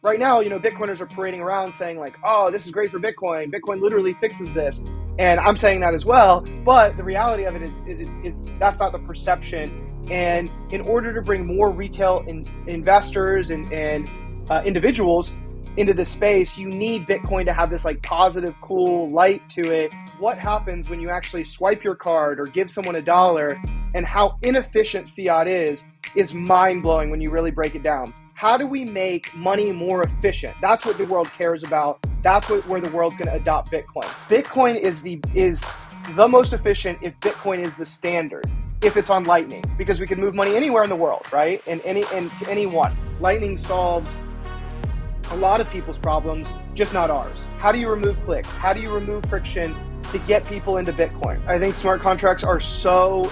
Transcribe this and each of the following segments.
right now, Bitcoiners are parading around saying like, oh, this is great for Bitcoin. Bitcoin literally fixes this. And I'm saying that as well. But the reality of it is that's not the perception. And in order to bring more retail investors and individuals into this space, you need Bitcoin to have this like positive, cool light to it. What happens when you actually swipe your card or give someone $1, and how inefficient fiat is mind-blowing when you really break it down. How do we make money more efficient? That's what the world cares about. That's where the world's going to adopt Bitcoin. Bitcoin is the most efficient if Bitcoin is the standard, if it's on Lightning, because we can move money anywhere in the world, right? And to anyone. Lightning solves a lot of people's problems, just not ours. How do you remove clicks? How do you remove friction to get people into Bitcoin? I think smart contracts are so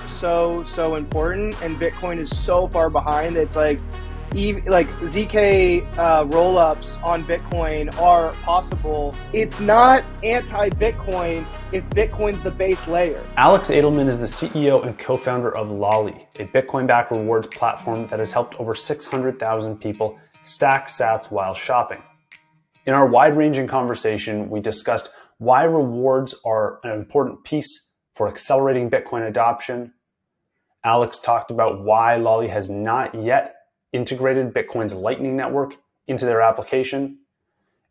important, and Bitcoin is so far behind. It's like ZK rollups on Bitcoin are possible. It's not anti-Bitcoin if Bitcoin's the base layer. Alex Adelman is the CEO and co-founder of Lolli, a Bitcoin-backed rewards platform that has helped over 600,000 people stack sats while shopping. In our wide-ranging conversation, we discussed why rewards are an important piece for accelerating Bitcoin adoption. Alex talked about why Lolli has not yet integrated Bitcoin's Lightning Network into their application.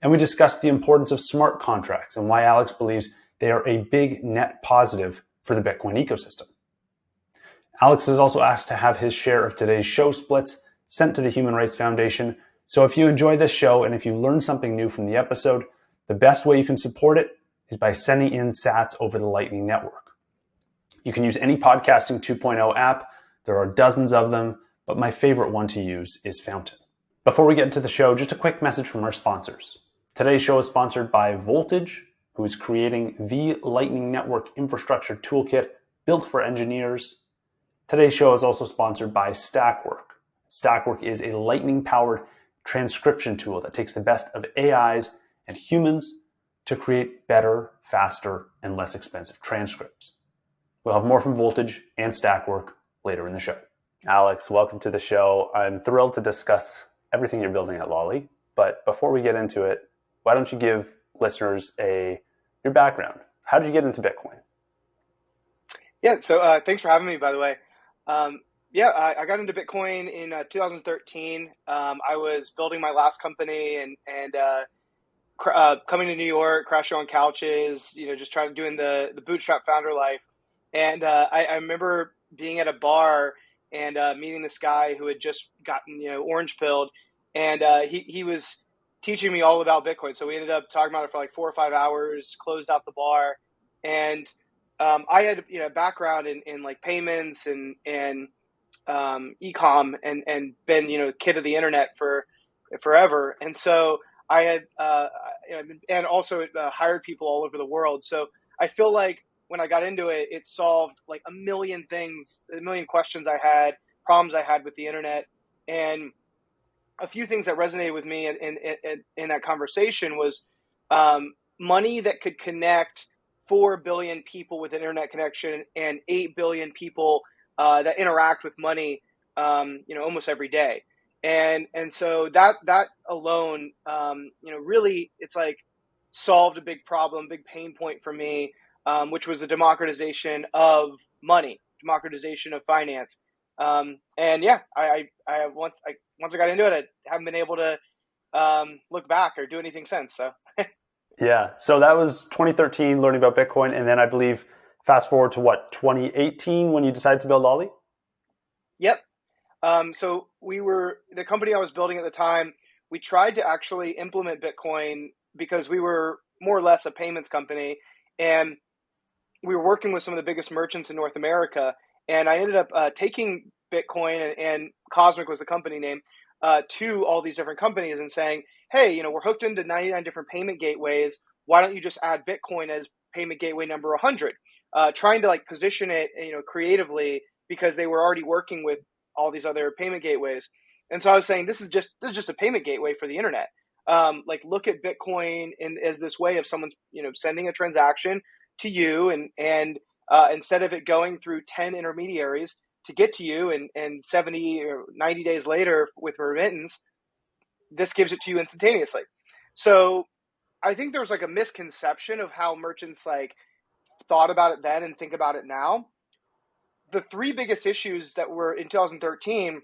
And we discussed the importance of smart contracts and why Alex believes they are a big net positive for the Bitcoin ecosystem. Alex is also asked to have his share of today's show splits sent to the Human Rights Foundation. So if you enjoy this show and if you learn something new from the episode, the best way you can support it is by sending in sats over the Lightning Network. You can use any Podcasting 2.0 app. There are dozens of them, but my favorite one to use is Fountain. Before we get into the show, just a quick message from our sponsors. Today's show is sponsored by Voltage, who is creating the Lightning Network infrastructure toolkit built for engineers. Today's show is also sponsored by Stackwork. Stackwork is a Lightning-powered transcription tool that takes the best of AIs and humans to create better, faster, and less expensive transcripts. We'll have more from Voltage and Stackwork later in the show. Alex, welcome to the show. I'm thrilled to discuss everything you're building at Lolli. But before we get into it, why don't you give listeners your background? How did you get into Bitcoin? Yeah, so thanks for having me, by the way. I got into Bitcoin in 2013. I was building my last company and coming to New York, crashing on couches, just doing the bootstrap founder life. And I remember being at a bar and meeting this guy who had just gotten orange pilled, and he was teaching me all about Bitcoin. So we ended up talking about it for like 4 or 5 hours, closed out the bar, and I had background in like payments and e-com and been kid of the internet for forever, and so I had and also hired people all over the world. So I feel like when I got into it, it solved like a million questions I had, problems I had with the internet. And a few things that resonated with me in that conversation was money that could connect 4 billion people with an internet connection and 8 billion people that interact with money, almost every day. And so that alone, really, it's like solved a big problem, big pain point for me, which was the democratization of money, democratization of finance. Once I got into it, I haven't been able to look back or do anything since. So. Yeah, so that was 2013, learning about Bitcoin, and then I believe fast forward to 2018 when you decided to build Lolli? Yep. So the company I was building at the time, we tried to actually implement Bitcoin because we were more or less a payments company, and we were working with some of the biggest merchants in North America. And I ended up taking Bitcoin, and Cosmic was the company name, to all these different companies and saying, hey, we're hooked into 99 different payment gateways. Why don't you just add Bitcoin as payment gateway number 100? Trying to like position it, creatively, because they were already working with all these other payment gateways. And so I was saying, this is just a payment gateway for the internet. Like, look at Bitcoin as this way of someone's, sending a transaction to you, and instead of it going through 10 intermediaries to get to you, and 70 or 90 days later with remittance, this gives it to you instantaneously. So I think there's like a misconception of how merchants like thought about it then and think about it now. The three biggest issues that were in 2013,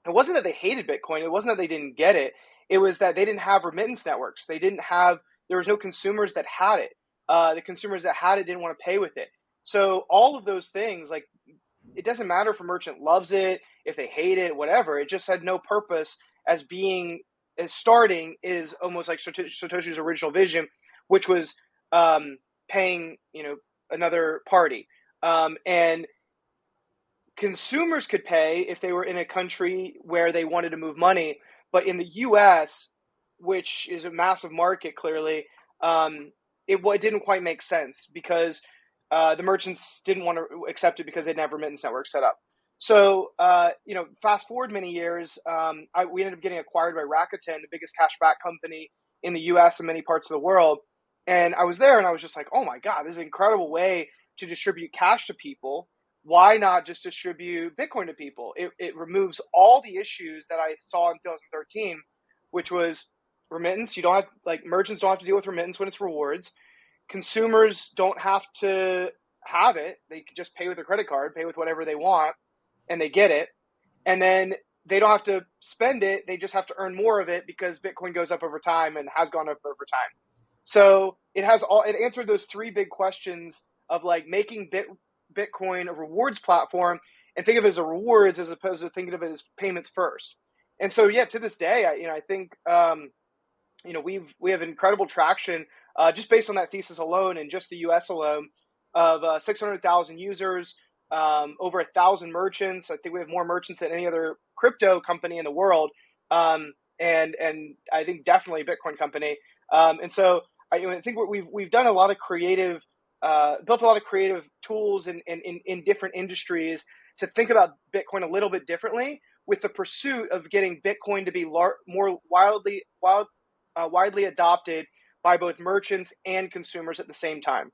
it wasn't that they hated Bitcoin. It wasn't that they didn't get it. It was that they didn't have remittance networks. There was no consumers that had it. The consumers that had it didn't want to pay with it. So all of those things, like, it doesn't matter if a merchant loves it, if they hate it, whatever. It just had no purpose as starting is almost like Satoshi's original vision, which was paying, another party. And consumers could pay if they were in a country where they wanted to move money. But in the US, which is a massive market, clearly, it didn't quite make sense because the merchants didn't want to accept it because they didn't have remittance networks set up. So, fast forward many years, we ended up getting acquired by Rakuten, the biggest cashback company in the US and many parts of the world. And I was there and I was just like, oh my God, this is an incredible way to distribute cash to people. Why not just distribute Bitcoin to people? It removes all the issues that I saw in 2013, which was remittance. You don't have, like, merchants don't have to deal with remittance when it's rewards. Consumers don't have to have it. They can just pay with their credit card, pay with whatever they want, and they get it. And then they don't have to spend it. They just have to earn more of it because Bitcoin goes up over time and has gone up over time. So it answered those three big questions of like making Bitcoin a rewards platform and think of it as a rewards as opposed to thinking of it as payments first. And so, yeah, to this day, I think, we have incredible traction just based on that thesis alone and just the US alone of 600,000 users, over 1,000 merchants. I think we have more merchants than any other crypto company in the world. And I think definitely a Bitcoin company. And so I think we've done a lot of creative, built a lot of creative tools in different industries to think about Bitcoin a little bit differently, with the pursuit of getting Bitcoin to be more widely adopted by both merchants and consumers at the same time.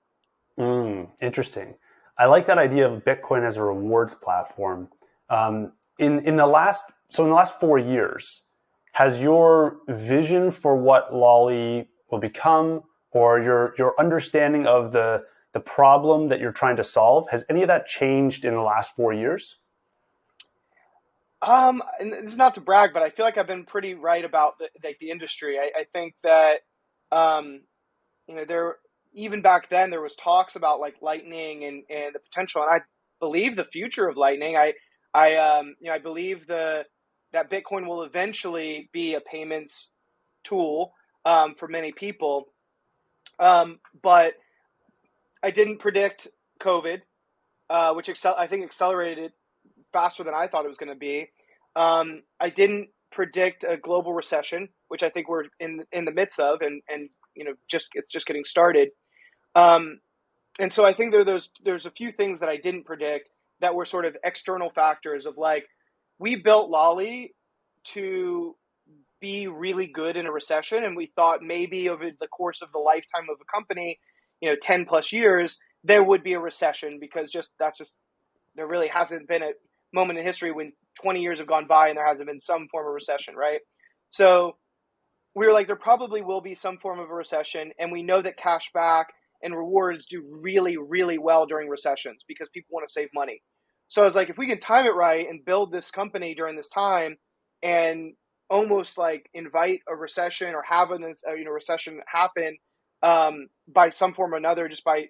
Interesting. I like that idea of Bitcoin as a rewards platform. In the last 4 years, has your vision for what Lolli will become, or your understanding of the problem that you're trying to solve, has any of that changed in the last 4 years? And it's not to brag, but I feel like I've been pretty right about the industry. I think that, there, even back then, there was talks about like Lightning and the potential, and I believe the future of Lightning. I believe that Bitcoin will eventually be a payments tool for many people. But I didn't predict COVID, which I think accelerated it faster than I thought it was going to be. I didn't predict a global recession, which I think we're in the midst of, and it's just getting started. And so I think there's a few things that I didn't predict that were sort of external factors of like, we built Lolli to be really good in a recession, and we thought maybe over the course of the lifetime of a company, 10 plus years, there would be a recession, because there really hasn't been a moment in history when 20 years have gone by and there hasn't been some form of recession, right? So we were like, there probably will be some form of a recession, and we know that cashback and rewards do really, really well during recessions because people want to save money. So I was like, if we can time it right and build this company during this time and almost like invite a recession or have a recession happen by some form or another, just by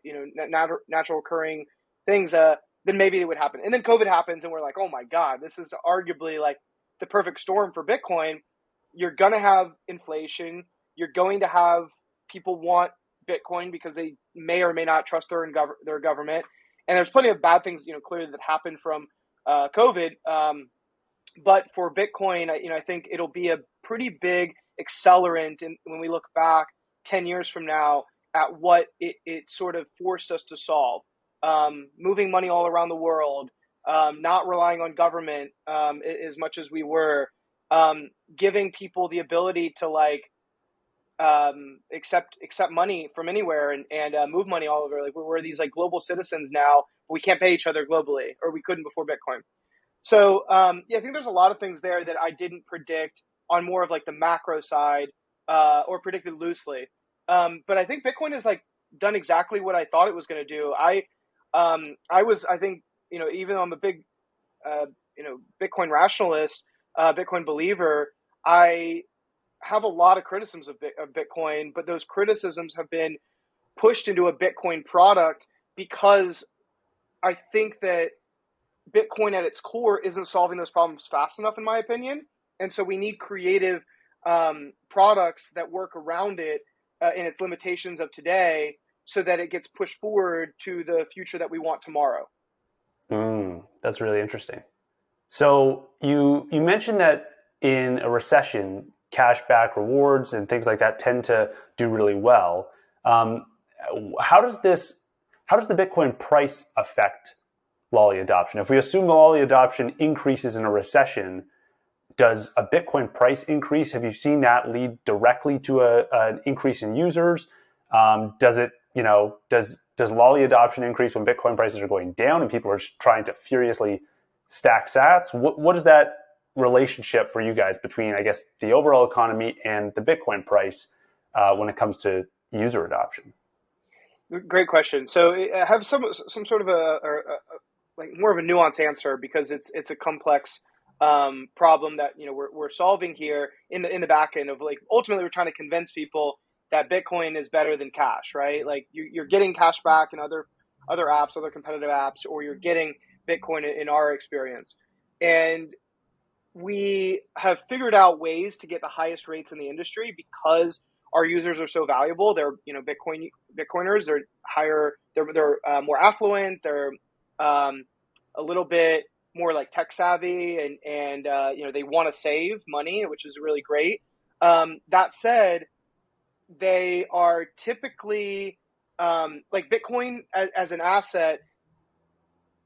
natural occurring things, then maybe it would happen. And then COVID happens, and we're like, oh my God, this is arguably like the perfect storm for Bitcoin. You're going to have inflation. You're going to have people want Bitcoin because they may or may not trust their government. And there's plenty of bad things, clearly, that happened from COVID. But for Bitcoin, I think it'll be a pretty big accelerant when we look back 10 years from now at what it sort of forced us to solve. Moving money all around the world, not relying on government as much as we were, giving people the ability to accept money from anywhere and move money all over. Like, we're these like global citizens now, but we can't pay each other globally, or we couldn't before Bitcoin. So I think there's a lot of things there that I didn't predict on more of like the macro side, or predicted loosely. But I think Bitcoin has like done exactly what I thought it was going to do. I think, even though I'm a big, Bitcoin rationalist, Bitcoin believer, I have a lot of criticisms of Bitcoin, but those criticisms have been pushed into a Bitcoin product because I think that Bitcoin at its core isn't solving those problems fast enough, in my opinion. And so we need creative products that work around it in its limitations of today so that it gets pushed forward to the future that we want tomorrow. That's really interesting. So you mentioned that in a recession, cashback rewards and things like that tend to do really well. Um, how does the Bitcoin price affect Lolli adoption? If we assume the Lolli adoption increases in a recession, does a Bitcoin price increase? Have you seen that lead directly to an increase in users? Does it, does Lolli adoption increase when Bitcoin prices are going down and people are trying to furiously stack sats? What is that relationship for you guys between, I guess, the overall economy and the Bitcoin price when it comes to user adoption? Great question. So I have some sort of like more of a nuanced answer because it's a complex problem that we're solving here in the back end of, like, ultimately we're trying to convince people that Bitcoin is better than cash, right? Like you're getting cash back in other apps, other competitive apps, or you're getting Bitcoin in our experience. And we have figured out ways to get the highest rates in the industry because our users are so valuable. They're Bitcoiners. They're higher. They're more affluent. They're a little bit more like tech savvy, and they want to save money, which is really great. That said, they are typically like Bitcoin as an asset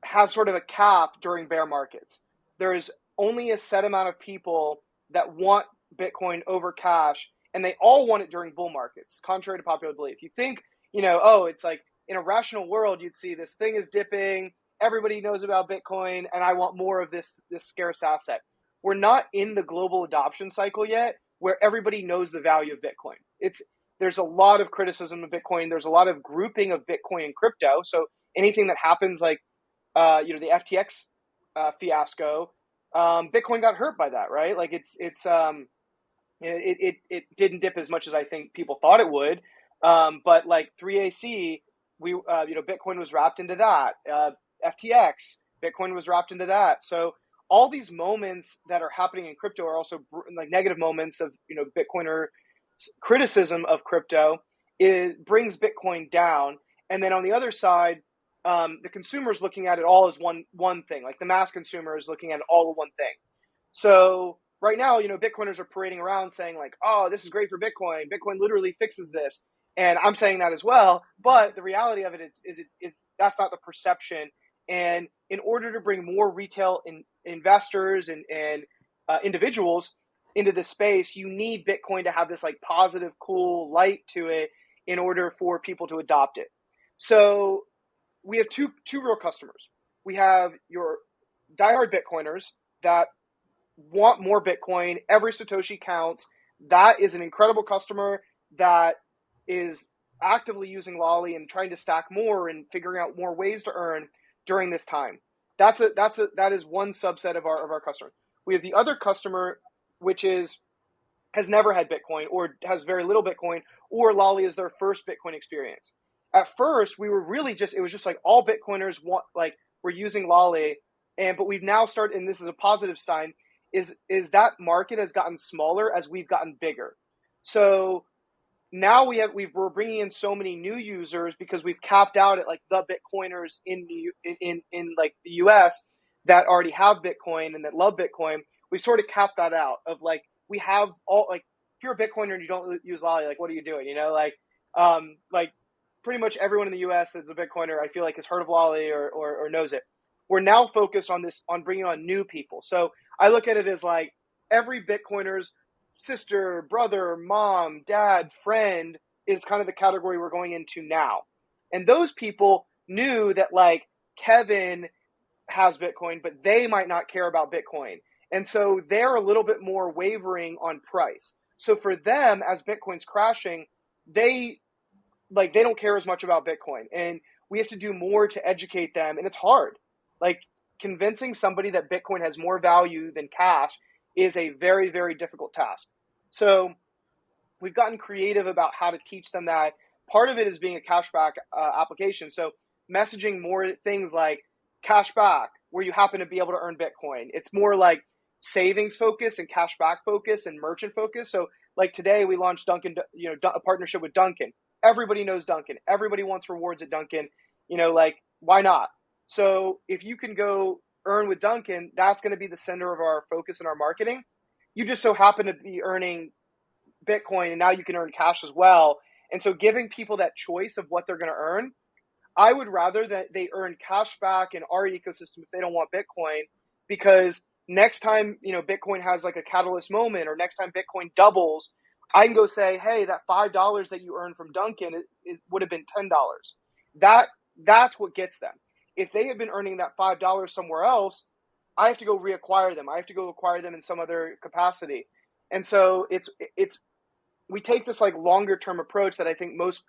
has sort of a cap during bear markets. There's only a set amount of people that want Bitcoin over cash, and they all want it during bull markets, contrary to popular belief. You think, it's like in a rational world, you'd see this thing is dipping, everybody knows about Bitcoin, and I want more of this scarce asset. We're not in the global adoption cycle yet where everybody knows the value of Bitcoin. There's a lot of criticism of Bitcoin. There's a lot of grouping of Bitcoin and crypto. So anything that happens, like the FTX fiasco, Bitcoin got hurt by that, right? Like it didn't dip as much as I think people thought it would, but like 3AC, Bitcoin was wrapped into that. FTX, Bitcoin was wrapped into that. So all these moments that are happening in crypto are also like negative moments of Bitcoiner criticism of crypto. It brings Bitcoin down, and then on the other side, the consumer is looking at it all as one thing. Like the mass consumer is looking at it all as one thing. So right now, Bitcoiners are parading around saying like, "Oh, this is great for Bitcoin. Bitcoin literally fixes this," and I'm saying that as well. But the reality of it is that's not the perception. And in order to bring more retail investors and individuals into this space, you need Bitcoin to have this like positive, cool light to it in order for people to adopt it. So we have two real customers. We have your diehard Bitcoiners that want more Bitcoin. Every Satoshi counts. That is an incredible customer that is actively using Lolli and trying to stack more and figuring out more ways to earn during this time. That is one subset of our customers. We have the other customer, which has never had Bitcoin or has very little Bitcoin, or Lolli is their first Bitcoin experience. At first, we were really it was just like all Bitcoiners were using Lolli, but we've now started, and this is a positive sign, is that market has gotten smaller as we've gotten bigger. So now we're bringing in so many new users because we've capped out at like the Bitcoiners in like the US that already have Bitcoin and that love Bitcoin. We sort of capped that out of like, we have all, like, if you're a Bitcoiner and you don't use Lolli, like, what are you doing? Like pretty much everyone in the US that's a Bitcoiner, I feel like, has heard of Lolli or knows it. We're now focused on bringing on new people. So I look at it as like every Bitcoiner's sister, brother, mom, dad, friend is kind of the category we're going into now. And those people knew that like Kevin has Bitcoin, but they might not care about Bitcoin. And so they're a little bit more wavering on price. So for them, as Bitcoin's crashing, they don't care as much about Bitcoin. And we have to do more to educate them. And it's hard. Like convincing somebody that Bitcoin has more value than cash is a very, very difficult task. So we've gotten creative about how to teach them that. Part of it is being a cashback application. So messaging more things like cashback, where you happen to be able to earn Bitcoin. It's more like savings focus and cashback focus and merchant focus. So like today we launched Dunkin', a partnership with Dunkin'. Everybody knows Dunkin'. Everybody wants rewards at Dunkin'. Like why not? So if you can go earn with Dunkin', that's going to be the center of our focus in our marketing. You just so happen to be earning Bitcoin and now you can earn cash as well. And so giving people that choice of what they're going to earn, I would rather that they earn cash back in our ecosystem if they don't want Bitcoin, because next time, Bitcoin has like a catalyst moment, or next time Bitcoin doubles, I can go say, hey, that $5 that you earned from Dunkin', it would have been $10. That's what gets them. If they have been earning that $5 somewhere else, I have to go reacquire them. I have to go acquire them in some other capacity. And so we take this like longer term approach that I think most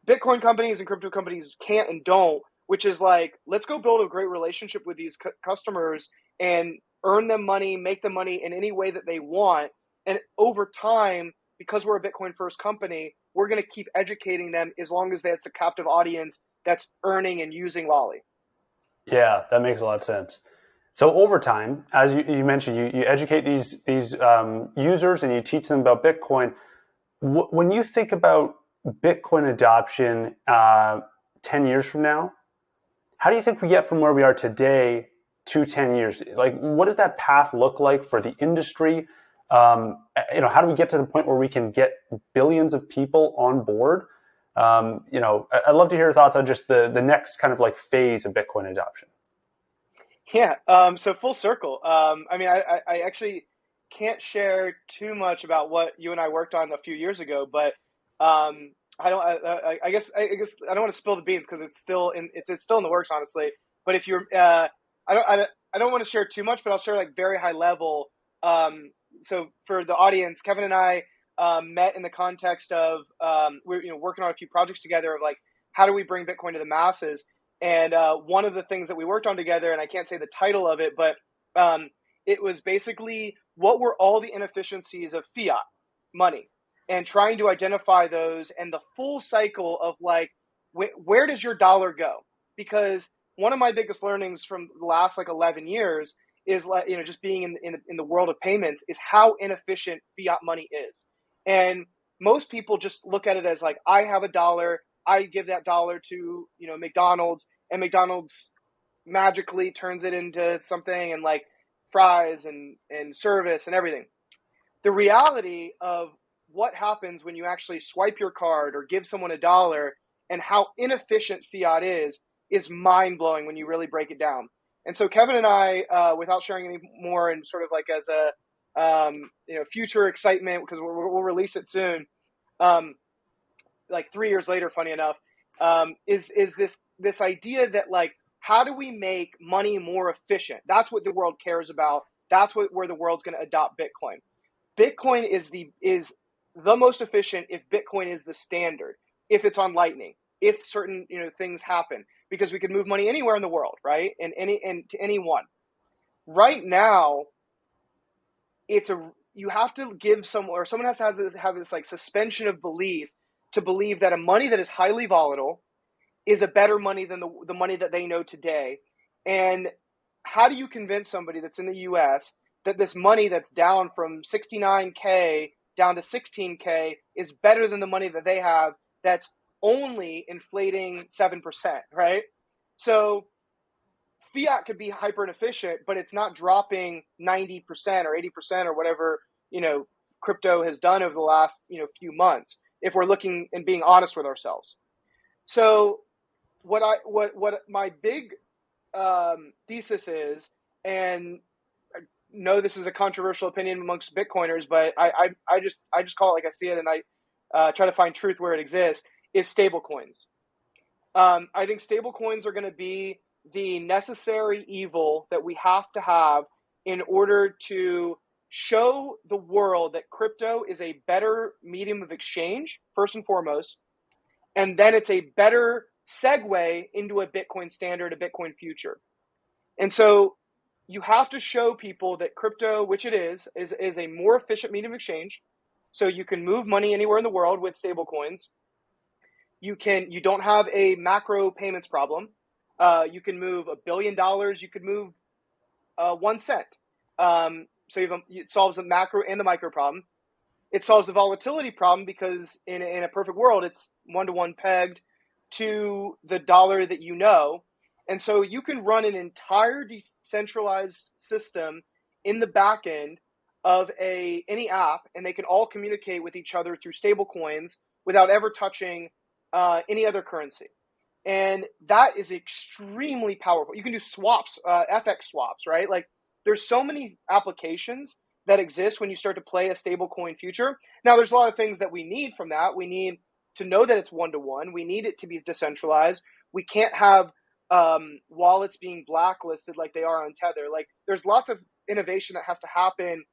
Bitcoin companies and crypto companies can't and don't, which is like, let's go build a great relationship with these customers and earn them money, make them money in any way that they want. And over time, because we're a Bitcoin first company, we're going to keep educating them as long as that's a captive audience that's earning and using Lolli. Yeah, that makes a lot of sense. So over time, as you mentioned, you educate these users and you teach them about Bitcoin. When you think about Bitcoin adoption 10 years from now, how do you think we get from where we are today to 10 years? Like, what does that path look like for the industry? How do we get to the point where we can get billions of people on board? I'd love to hear your thoughts on just the next kind of like phase of Bitcoin adoption. Yeah. So full circle. I actually can't share too much about what you and I worked on a few years ago, but I guess I don't want to spill the beans because it's still in the works, honestly. But if you're, I don't want to share too much, but I'll share like very high level. So for the audience, Kevin and I met in the context of we're working on a few projects together of like, how do we bring Bitcoin to the masses? And one of the things that we worked on together, and I can't say the title of it, but it was basically what were all the inefficiencies of fiat money and trying to identify those and the full cycle of like, where does your dollar go? Because one of my biggest learnings from the last like 11 years is like, just being in the world of payments is how inefficient fiat money is. And most people just look at it as like, I have a dollar, I give that dollar to, McDonald's, and McDonald's magically turns it into something and like fries and service and everything. The reality of what happens when you actually swipe your card or give someone a dollar and how inefficient fiat is mind blowing when you really break it down. And so Kevin and I, without sharing any more and sort of like as a future excitement, because we'll release it soon, like 3 years later, funny enough, is this idea that like, how do we make money more efficient? That's what the world cares about. That's where the world's going to adopt Bitcoin. Bitcoin is the most efficient if Bitcoin is the standard, if it's on Lightning, if certain things happen, because we can move money anywhere in the world, right? And to anyone. Right now, you have to give someone has to have this like suspension of belief to believe that a money that is highly volatile is a better money than the money that they know today. And how do you convince somebody that's in the US that this money that's down from 69K down to 16K is better than the money that they have that's only inflating 7%, right? So fiat could be hyper inefficient, but it's not dropping 90% or 80% or whatever, crypto has done over the last, few months, if we're looking and being honest with ourselves. So what my big thesis is, and I know this is a controversial opinion amongst Bitcoiners, but I just call it like I see it, and I try to find truth where it exists, is stablecoins. I think stablecoins are going to be the necessary evil that we have to have in order to show the world that crypto is a better medium of exchange, first and foremost, and then it's a better segue into a Bitcoin standard, a Bitcoin future. And so you have to show people that crypto, which it is a more efficient medium of exchange. So you can move money anywhere in the world with stable coins. You don't have a macro payments problem. You can move $1 billion. You could move 1 cent. So it solves the macro and the micro problem. It solves the volatility problem because in a perfect world, it's 1-to-1 pegged to the dollar that you know. And so you can run an entire decentralized system in the back end of any app, and they can all communicate with each other through stable coins without ever touching any other currency. And that is extremely powerful. You can do swaps, FX swaps, right? Like there's so many applications that exist when you start to play a stable coin future. Now, there's a lot of things that we need from that. We need to know that it's 1-to-1. We need it to be decentralized. We can't have wallets being blacklisted like they are on Tether. Like there's lots of innovation that has to happen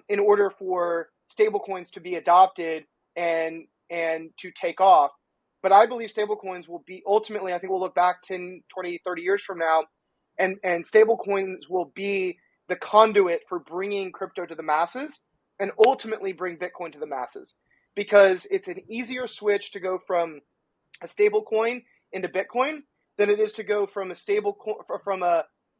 in order for stablecoins to be adopted and to take off. But I believe stablecoins will be ultimately, I think we'll look back 10, 20, 30 years from now, and stablecoins will be the conduit for bringing crypto to the masses and ultimately bring Bitcoin to the masses, because it's an easier switch to go from a stable coin into Bitcoin than it is to go from a stable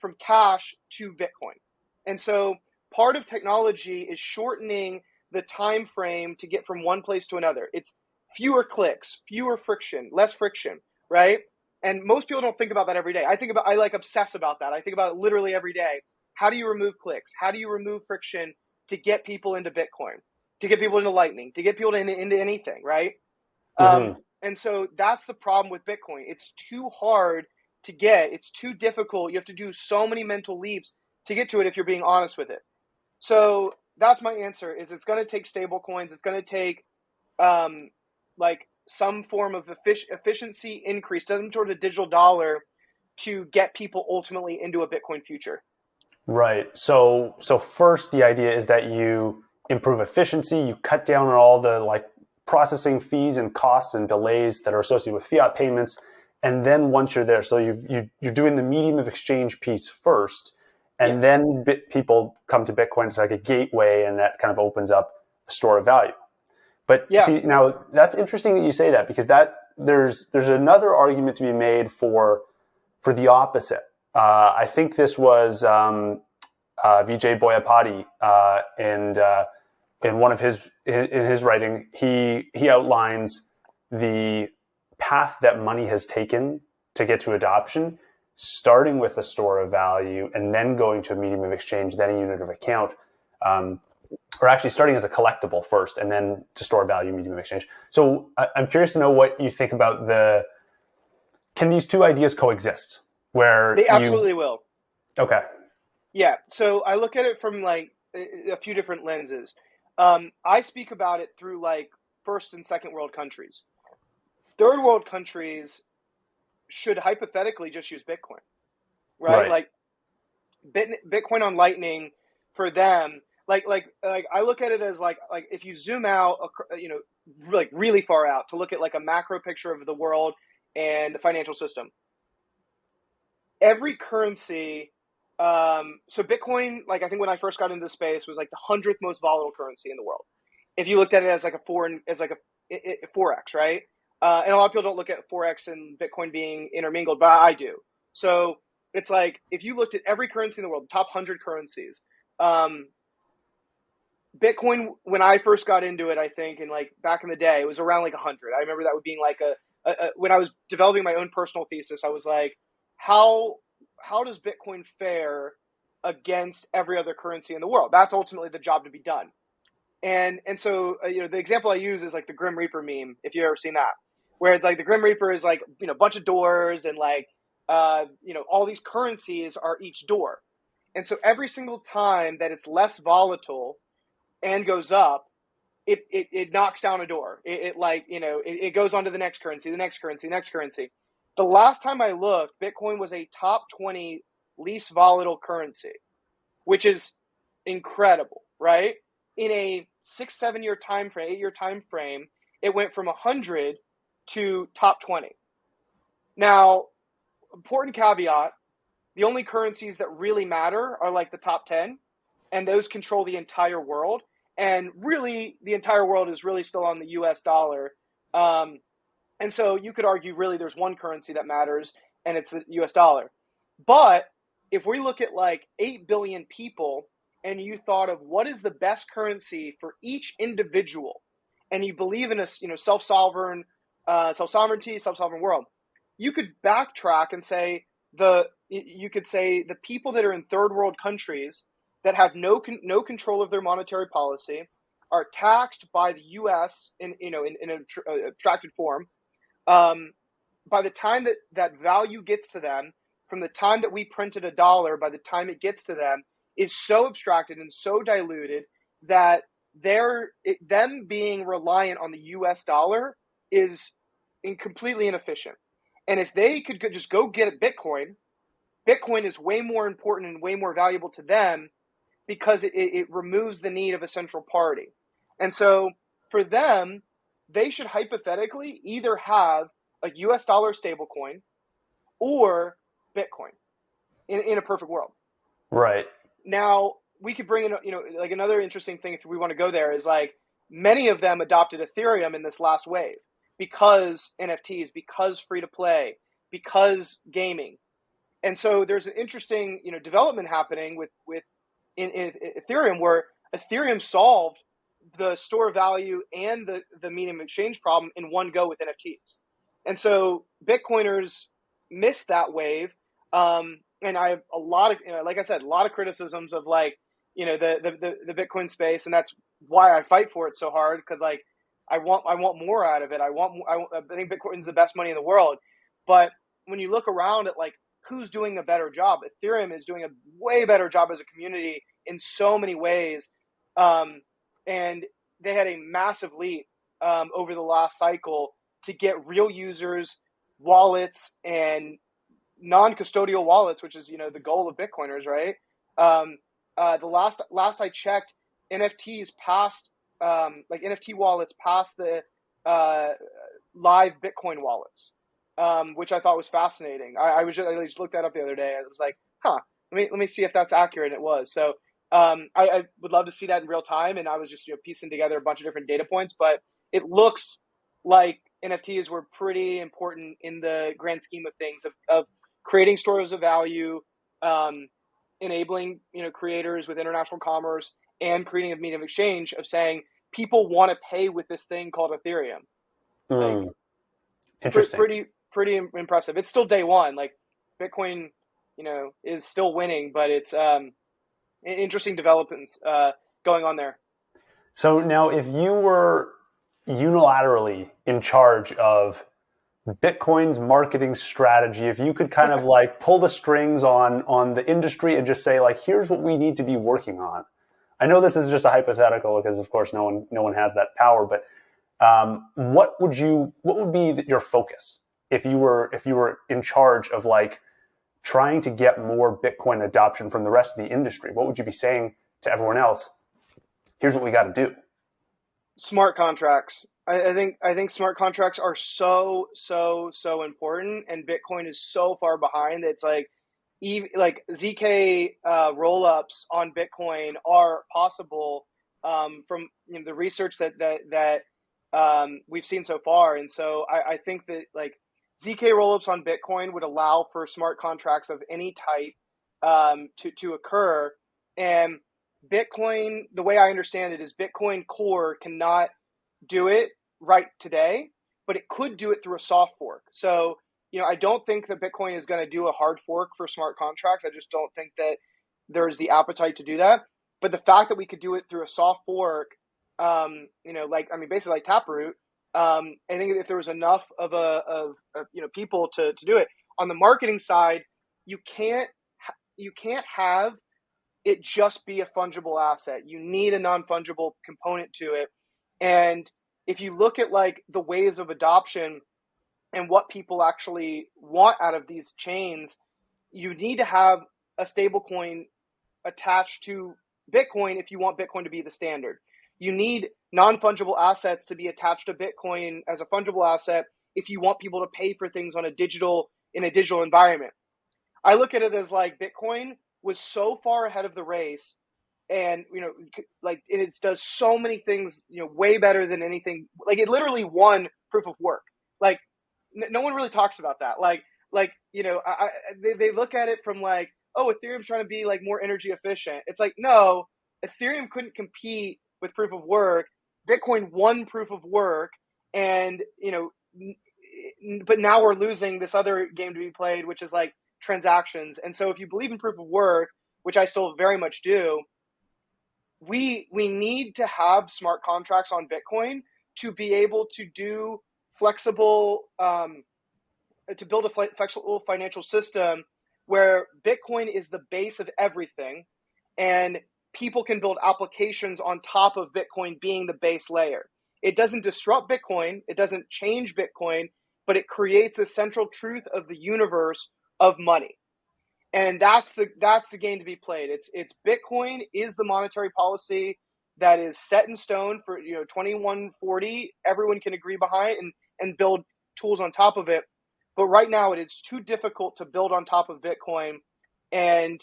from cash to Bitcoin. And so part of technology is shortening the time frame to get from one place to another. It's fewer clicks, fewer friction, less friction, right? And most people don't think about that every day. I like obsess about that. I think about it literally every day. How do you remove clicks? How do you remove friction to get people into Bitcoin, to get people into Lightning, to get people into anything, right? Mm-hmm. And so that's the problem with Bitcoin. It's too hard to get. It's too difficult. You have to do so many mental leaps to get to it if you're being honest with it. So that's my answer, is it's going to take stable coins. It's going to take like some form of efficiency increase, some sort of digital dollar to get people ultimately into a Bitcoin future. Right. So first, the idea is that you improve efficiency, you cut down on all the like processing fees and costs and delays that are associated with fiat payments, and then once you're there, so you're doing the medium of exchange piece first, and Yes. then people come to Bitcoin. It's like a gateway, and that kind of opens up a store of value. But Yeah. see, now that's interesting that you say that, because that there's another argument to be made for the opposite. I think this was Vijay Boyapati, and in one of his writing, he outlines the path that money has taken to get to adoption, starting with a store of value and then going to a medium of exchange, then a unit of account, or actually starting as a collectible first and then to store value, medium of exchange. So I'm curious to know what you think about can these two ideas coexist? Where They absolutely will. Okay. Yeah. So I look at it from like a few different lenses. I speak about it through like first and second world countries. Third world countries should hypothetically just use Bitcoin, right? Like Bitcoin on Lightning for them. Like I look at it as like if you zoom out, like really far out to look at like a macro picture of the world and the financial system. Every currency, so Bitcoin, like I think when I first got into the space, was like the 100th most volatile currency in the world. If you looked at it as like a forex, right? And a lot of people don't look at forex and Bitcoin being intermingled, but I do. So it's like if you looked at every currency in the world, the top 100 currencies, Bitcoin, when I first got into it, I think, and like back in the day, it was around like 100. I remember that being like when I was developing my own personal thesis, I was like, how does Bitcoin fare against every other currency in the world? That's ultimately the job to be done. And so the example I use is like the Grim Reaper meme, if you've ever seen that, where it's like the Grim Reaper is like a bunch of doors and like all these currencies are each door, and so every single time that it's less volatile and goes up, it knocks down a door. It goes on to the next currency, the next currency, next currency. The last time I looked, Bitcoin was a top 20 least volatile currency. which is incredible, right? In a 6-7 year time frame, 8-year time frame, it went from 100 to top 20. Now, important caveat, the only currencies that really matter are like the top 10, and those control the entire world. And really, the entire world is really still on the US dollar. And so you could argue really there's one currency that matters, and it's the US dollar. But if we look at like 8 billion people, and you thought of what is the best currency for each individual, and you believe in a self-sovereignty, self-sovereign world, you could backtrack and say the people that are in third world countries that have no control of their monetary policy are taxed by the U.S. in an abstracted form. By the time that value gets to them, from the time that we printed a dollar, by the time it gets to them, is so abstracted and so diluted that them being reliant on the U.S. dollar is completely inefficient. And if they could just go get Bitcoin is way more important and way more valuable to them because it removes the need of a central party. And so for them, they should hypothetically either have a US dollar stablecoin or Bitcoin in a perfect world. Right. Now, we could bring in, like another interesting thing if we want to go there is like many of them adopted Ethereum in this last wave because NFTs, because free to play, because gaming. And so there's an interesting, development happening in Ethereum where Ethereum solved the store value and the medium exchange problem in one go with NFTs. And so Bitcoiners missed that wave. And I have a lot of, like I said, a lot of criticisms of like, the Bitcoin space. And that's why I fight for it so hard. Cause like, I want more out of it. I think Bitcoin's the best money in the world. But when you look around at like, who's doing a better job? Ethereum is doing a way better job as a community in so many ways. And they had a massive leap over the last cycle to get real users, wallets, and non-custodial wallets, which is, the goal of Bitcoiners, right? The last I checked, NFTs passed, NFT wallets passed the live Bitcoin wallets. Which I thought was fascinating. I just looked that up the other day. I was like, let me see if that's accurate. And it was. So I would love to see that in real time. And I was just piecing together a bunch of different data points, but it looks like NFTs were pretty important in the grand scheme of things of creating stores of value, enabling creators with international commerce, and creating a medium of exchange of saying people want to pay with this thing called Ethereum. Like, interesting. Pretty impressive. It's still day one. Like Bitcoin, is still winning, but it's interesting developments going on there. So now, if you were unilaterally in charge of Bitcoin's marketing strategy, if you could kind of like pull the strings on the industry and just say like, here's what we need to be working on. I know this is just a hypothetical because of course no one has that power, but what would be your focus if you were in charge of like trying to get more Bitcoin adoption from the rest of the industry? What would you be saying to everyone else? Here's what we got to do. Smart contracts. I think smart contracts are so important, and Bitcoin is so far behind. It's like even like ZK rollups on Bitcoin are possible from the research that we've seen so far. And so I think that like ZK rollups on Bitcoin would allow for smart contracts of any type to occur. And Bitcoin, the way I understand it, is Bitcoin Core cannot do it right today, but it could do it through a soft fork. So, I don't think that Bitcoin is going to do a hard fork for smart contracts. I just don't think that there's the appetite to do that. But the fact that we could do it through a soft fork, basically like Taproot, I think if there was enough of people to do it on the marketing side, you can't have it just be a fungible asset. You need a non-fungible component to it. And if you look at like the ways of adoption and what people actually want out of these chains, you need to have a stable coin attached to Bitcoin if you want Bitcoin to be the standard. You need non-fungible assets to be attached to Bitcoin as a fungible asset if you want people to pay for things in a digital environment. I look at it as like Bitcoin was so far ahead of the race, and like it does so many things way better than anything. Like it literally won proof of work. Like no one really talks about that. They look at it from like, oh, Ethereum's trying to be like more energy efficient. It's like, no, Ethereum couldn't compete with proof of work. Bitcoin won proof of work, and but now we're losing this other game to be played, which is like transactions. And so if you believe in proof of work, which I still very much do, we need to have smart contracts on Bitcoin to be able to do flexible, to build a flexible financial system where Bitcoin is the base of everything, and people can build applications on top of Bitcoin being the base layer. It doesn't disrupt Bitcoin, it doesn't change Bitcoin, but it creates the central truth of the universe of money. And that's the game to be played. It's Bitcoin is the monetary policy that is set in stone for 2140. Everyone can agree behind and build tools on top of it. But right now it is too difficult to build on top of Bitcoin, and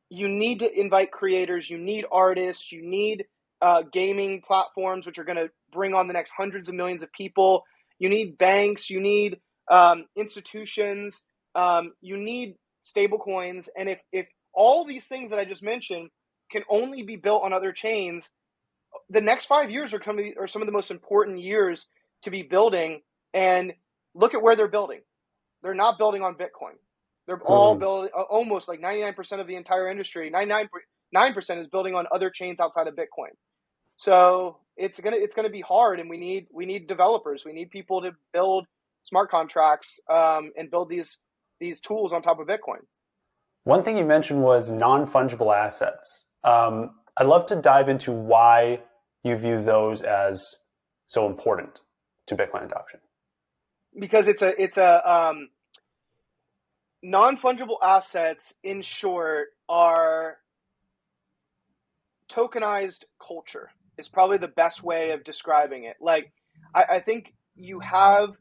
you need to invite creators, you need artists, you need gaming platforms which are going to bring on the next hundreds of millions of people. You need banks, you need institutions, you need stable coins. And if all these things that I just mentioned can only be built on other chains, the next 5 years are some of the most important years to be building. And look at where they're building. They're not building on Bitcoin. They're all building, almost like 99% of the entire industry, 99% is building on other chains outside of Bitcoin. So it's gonna be hard, and we need developers. We need people to build smart contracts and build these tools on top of Bitcoin. One thing you mentioned was non-fungible assets. I'd love to dive into why you view those as so important to Bitcoin adoption. Because it's a non-fungible assets, in short, are tokenized culture is probably the best way of describing it. Like, I think if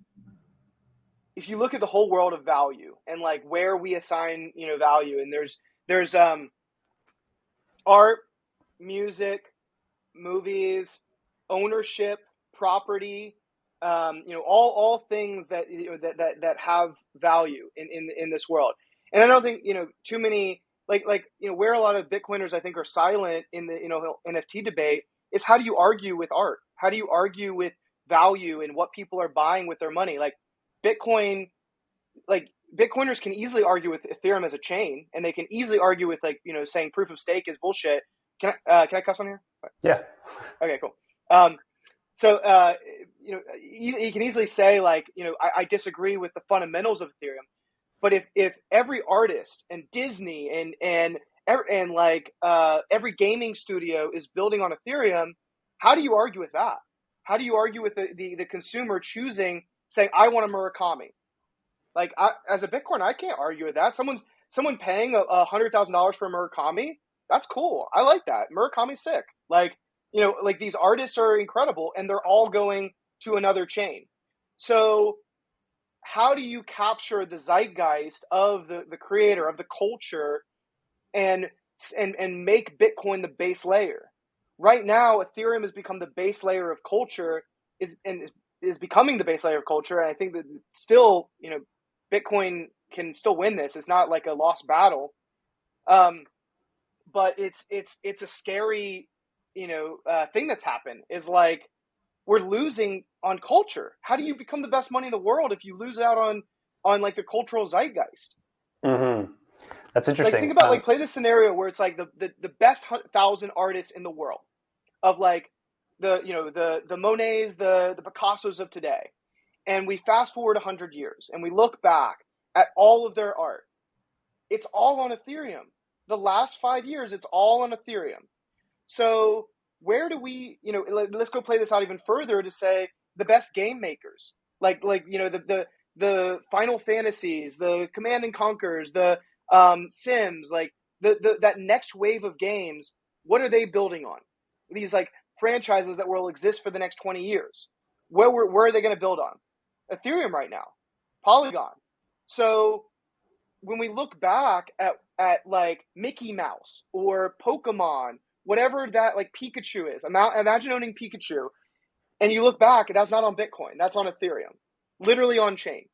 you look at the whole world of value and like where we assign, value, and there's art, music, movies, ownership, property, all things that that have value in this world. And I don't think too many where a lot of Bitcoiners I think are silent in the NFT debate is, how do you argue with art? How do you argue with value and what people are buying with their money? Like Bitcoin, like Bitcoiners can easily argue with Ethereum as a chain, and they can easily argue with saying proof of stake is bullshit. Can I cuss on here? Yeah. Okay, cool. You can easily say I disagree with the fundamentals of Ethereum, but if every artist and Disney and every gaming studio is building on Ethereum, how do you argue with that? How do you argue with the consumer saying I want a Murakami? As a Bitcoin, I can't argue with that. Someone paying $100,000 for a Murakami, that's cool. I like that. Murakami's sick. These artists are incredible, and they're all going to another chain. So how do you capture the zeitgeist of the creator, of the culture, and make Bitcoin the base layer? Right now, Ethereum has become the base layer of culture, is becoming the base layer of culture. And I think that still, Bitcoin can still win this. It's not like a lost battle. But it's a scary, thing that's happened, is like we're losing on culture. How do you become the best money in the world if you lose out on like the cultural zeitgeist? Mm-hmm. That's interesting. Think about play this scenario where it's like the best 1,000 artists in the world, of like the Monets, the Picassos of today, and we fast forward 100 years and we look back at all of their art. It's all on Ethereum. The last 5 years, it's all on Ethereum. So where do we, let's go play this out even further to say the best game makers, the Final Fantasies, the Command and Conquers, the Sims, that next wave of games, what are they building on? These like franchises that will exist for the next 20 years. Where are they going to build on? Ethereum right now, Polygon. So when we look back at like Mickey Mouse or Pokemon, whatever that like Pikachu is, imagine owning Pikachu, and you look back, that's not on Bitcoin, that's on Ethereum, literally on chain.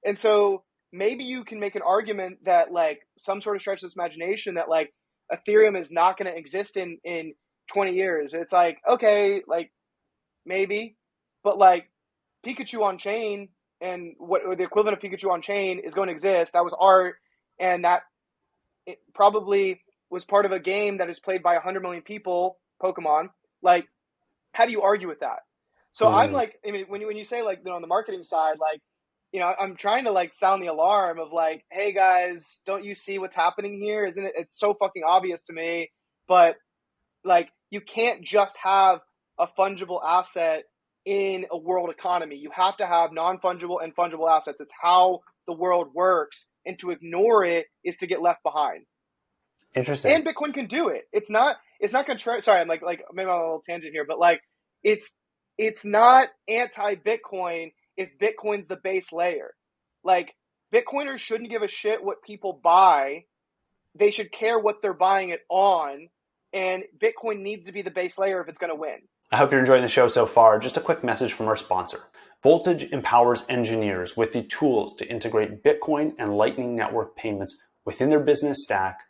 And so maybe you can make an argument that like some sort of stretch this imagination that like Ethereum is not going to exist in 20 years. It's like, okay, like maybe, but like Pikachu on chain and what or the equivalent of Pikachu on chain is going to exist. That was art, and that it probably was part of a game that is played by 100 million people, Pokemon. Like, how do you argue with that? So I'm like, I mean, when you say like, on the marketing side, like, I'm trying to like sound the alarm of like, hey guys, don't you see what's happening here? Isn't it? It's so fucking obvious to me. But like, you can't just have a fungible asset in a world economy. You have to have non-fungible and fungible assets. It's how the world works, and to ignore it is to get left behind. Interesting. And Bitcoin can do it. It's not contrary. Sorry, I'm like maybe I'm on a little tangent here, but like it's not anti-Bitcoin if Bitcoin's the base layer. Like, Bitcoiners shouldn't give a shit what people buy. They should care what they're buying it on, and Bitcoin needs to be the base layer if it's going to win. I hope you're enjoying the show so far. Just a quick message from our sponsor. Voltage empowers engineers with the tools to integrate Bitcoin and Lightning Network payments within their business stack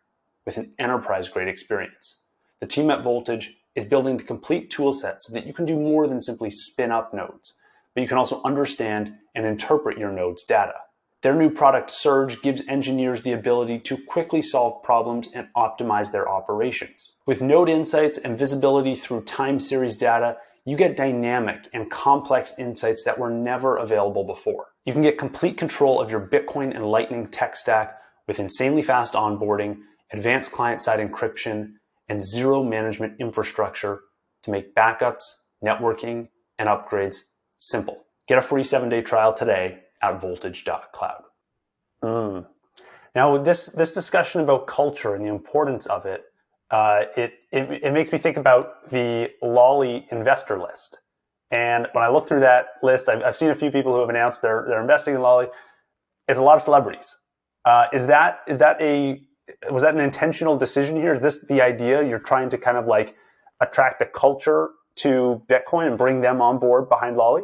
with an enterprise-grade experience. The team at Voltage is building the complete tool set so that you can do more than simply spin up nodes, but you can also understand and interpret your node's data. Their new product, Surge, gives engineers the ability to quickly solve problems and optimize their operations. With node insights and visibility through time series data, you get dynamic and complex insights that were never available before. You can get complete control of your Bitcoin and Lightning tech stack with insanely fast onboarding, advanced client-side encryption, and zero management infrastructure to make backups, networking, and upgrades simple. Get a free 7-day trial today at voltage.cloud. Now, with this discussion about culture and the importance of it, it makes me think about the Lolli investor list. And when I look through that list, I've seen a few people who have announced they're investing in Lolli. It's a lot of celebrities. Was that an intentional decision here? Is this the idea? You're trying to kind of like attract a culture to Bitcoin and bring them on board behind Lolli?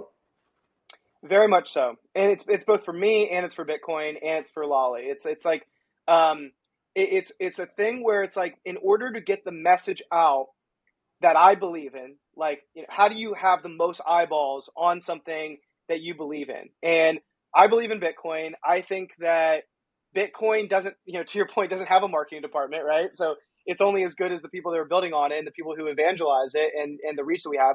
Very much so, and it's both for me and it's for Bitcoin and it's for Lolli. It's like it's a thing where it's like, in order to get the message out that I believe in, like, how do you have the most eyeballs on something that you believe in? And I believe in Bitcoin. I think that Bitcoin doesn't, to your point, doesn't have a marketing department, right? So it's only as good as the people that are building on it and the people who evangelize it and the reach that we have.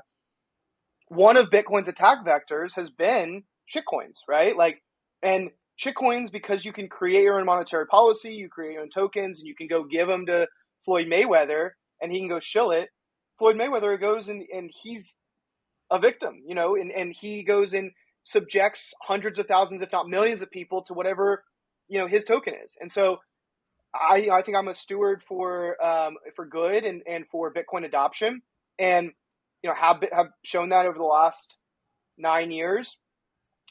One of Bitcoin's attack vectors has been shitcoins, right? Like, and shitcoins, because you can create your own monetary policy, you create your own tokens, and you can go give them to Floyd Mayweather and he can go shill it. Floyd Mayweather goes and he's a victim, and he goes and subjects hundreds of thousands, if not millions of people to whatever, his token is. And so I think I'm a steward for good and for Bitcoin adoption, and have shown that over the last 9 years.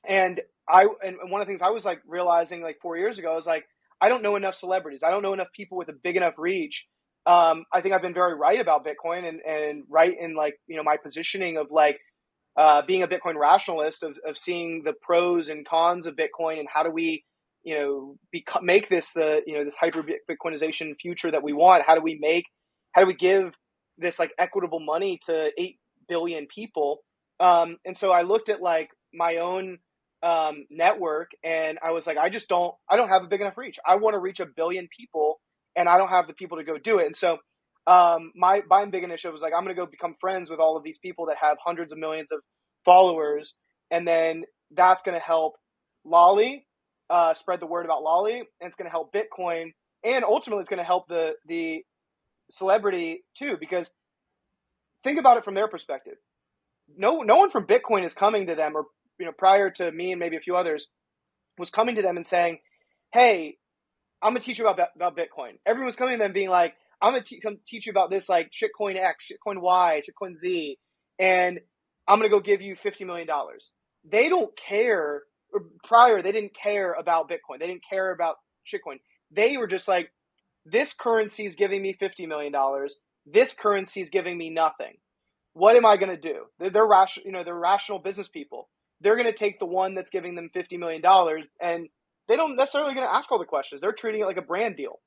And one of the things I was like realizing like 4 years ago is like, I don't know enough celebrities. I don't know enough people with a big enough reach. I think I've been very right about Bitcoin and right in like, my positioning of like being a Bitcoin rationalist of seeing the pros and cons of Bitcoin and how do we, make this this hyper Bitcoinization future that we want. How do we give this like equitable money to 8 billion people? And so I looked at like my own network, and I was like, I don't have a big enough reach. I want to reach 1 billion people, and I don't have the people to go do it. And so my big initiative was like, I'm going to go become friends with all of these people that have hundreds of millions of followers, and then that's going to help Lolli spread the word about Lolli, and it's going to help Bitcoin, and ultimately it's going to help the celebrity too, because think about it from their perspective. No one from Bitcoin is coming to them, or prior to me and maybe a few others, was coming to them and saying, hey, I'm gonna teach you about Bitcoin. Everyone's coming to them being like, I'm gonna come teach you about this like shitcoin X, shitcoin Y, shitcoin Z, and I'm gonna go give you $50 million. They don't care. Prior, they didn't care about Bitcoin. They didn't care about shitcoin. They were just like, this currency is giving me $50 million. This currency is giving me nothing. What am I going to do? They're rational, they're rational business people. They're going to take the one that's giving them $50 million, and they don't necessarily going to ask all the questions. They're treating it like a brand deal.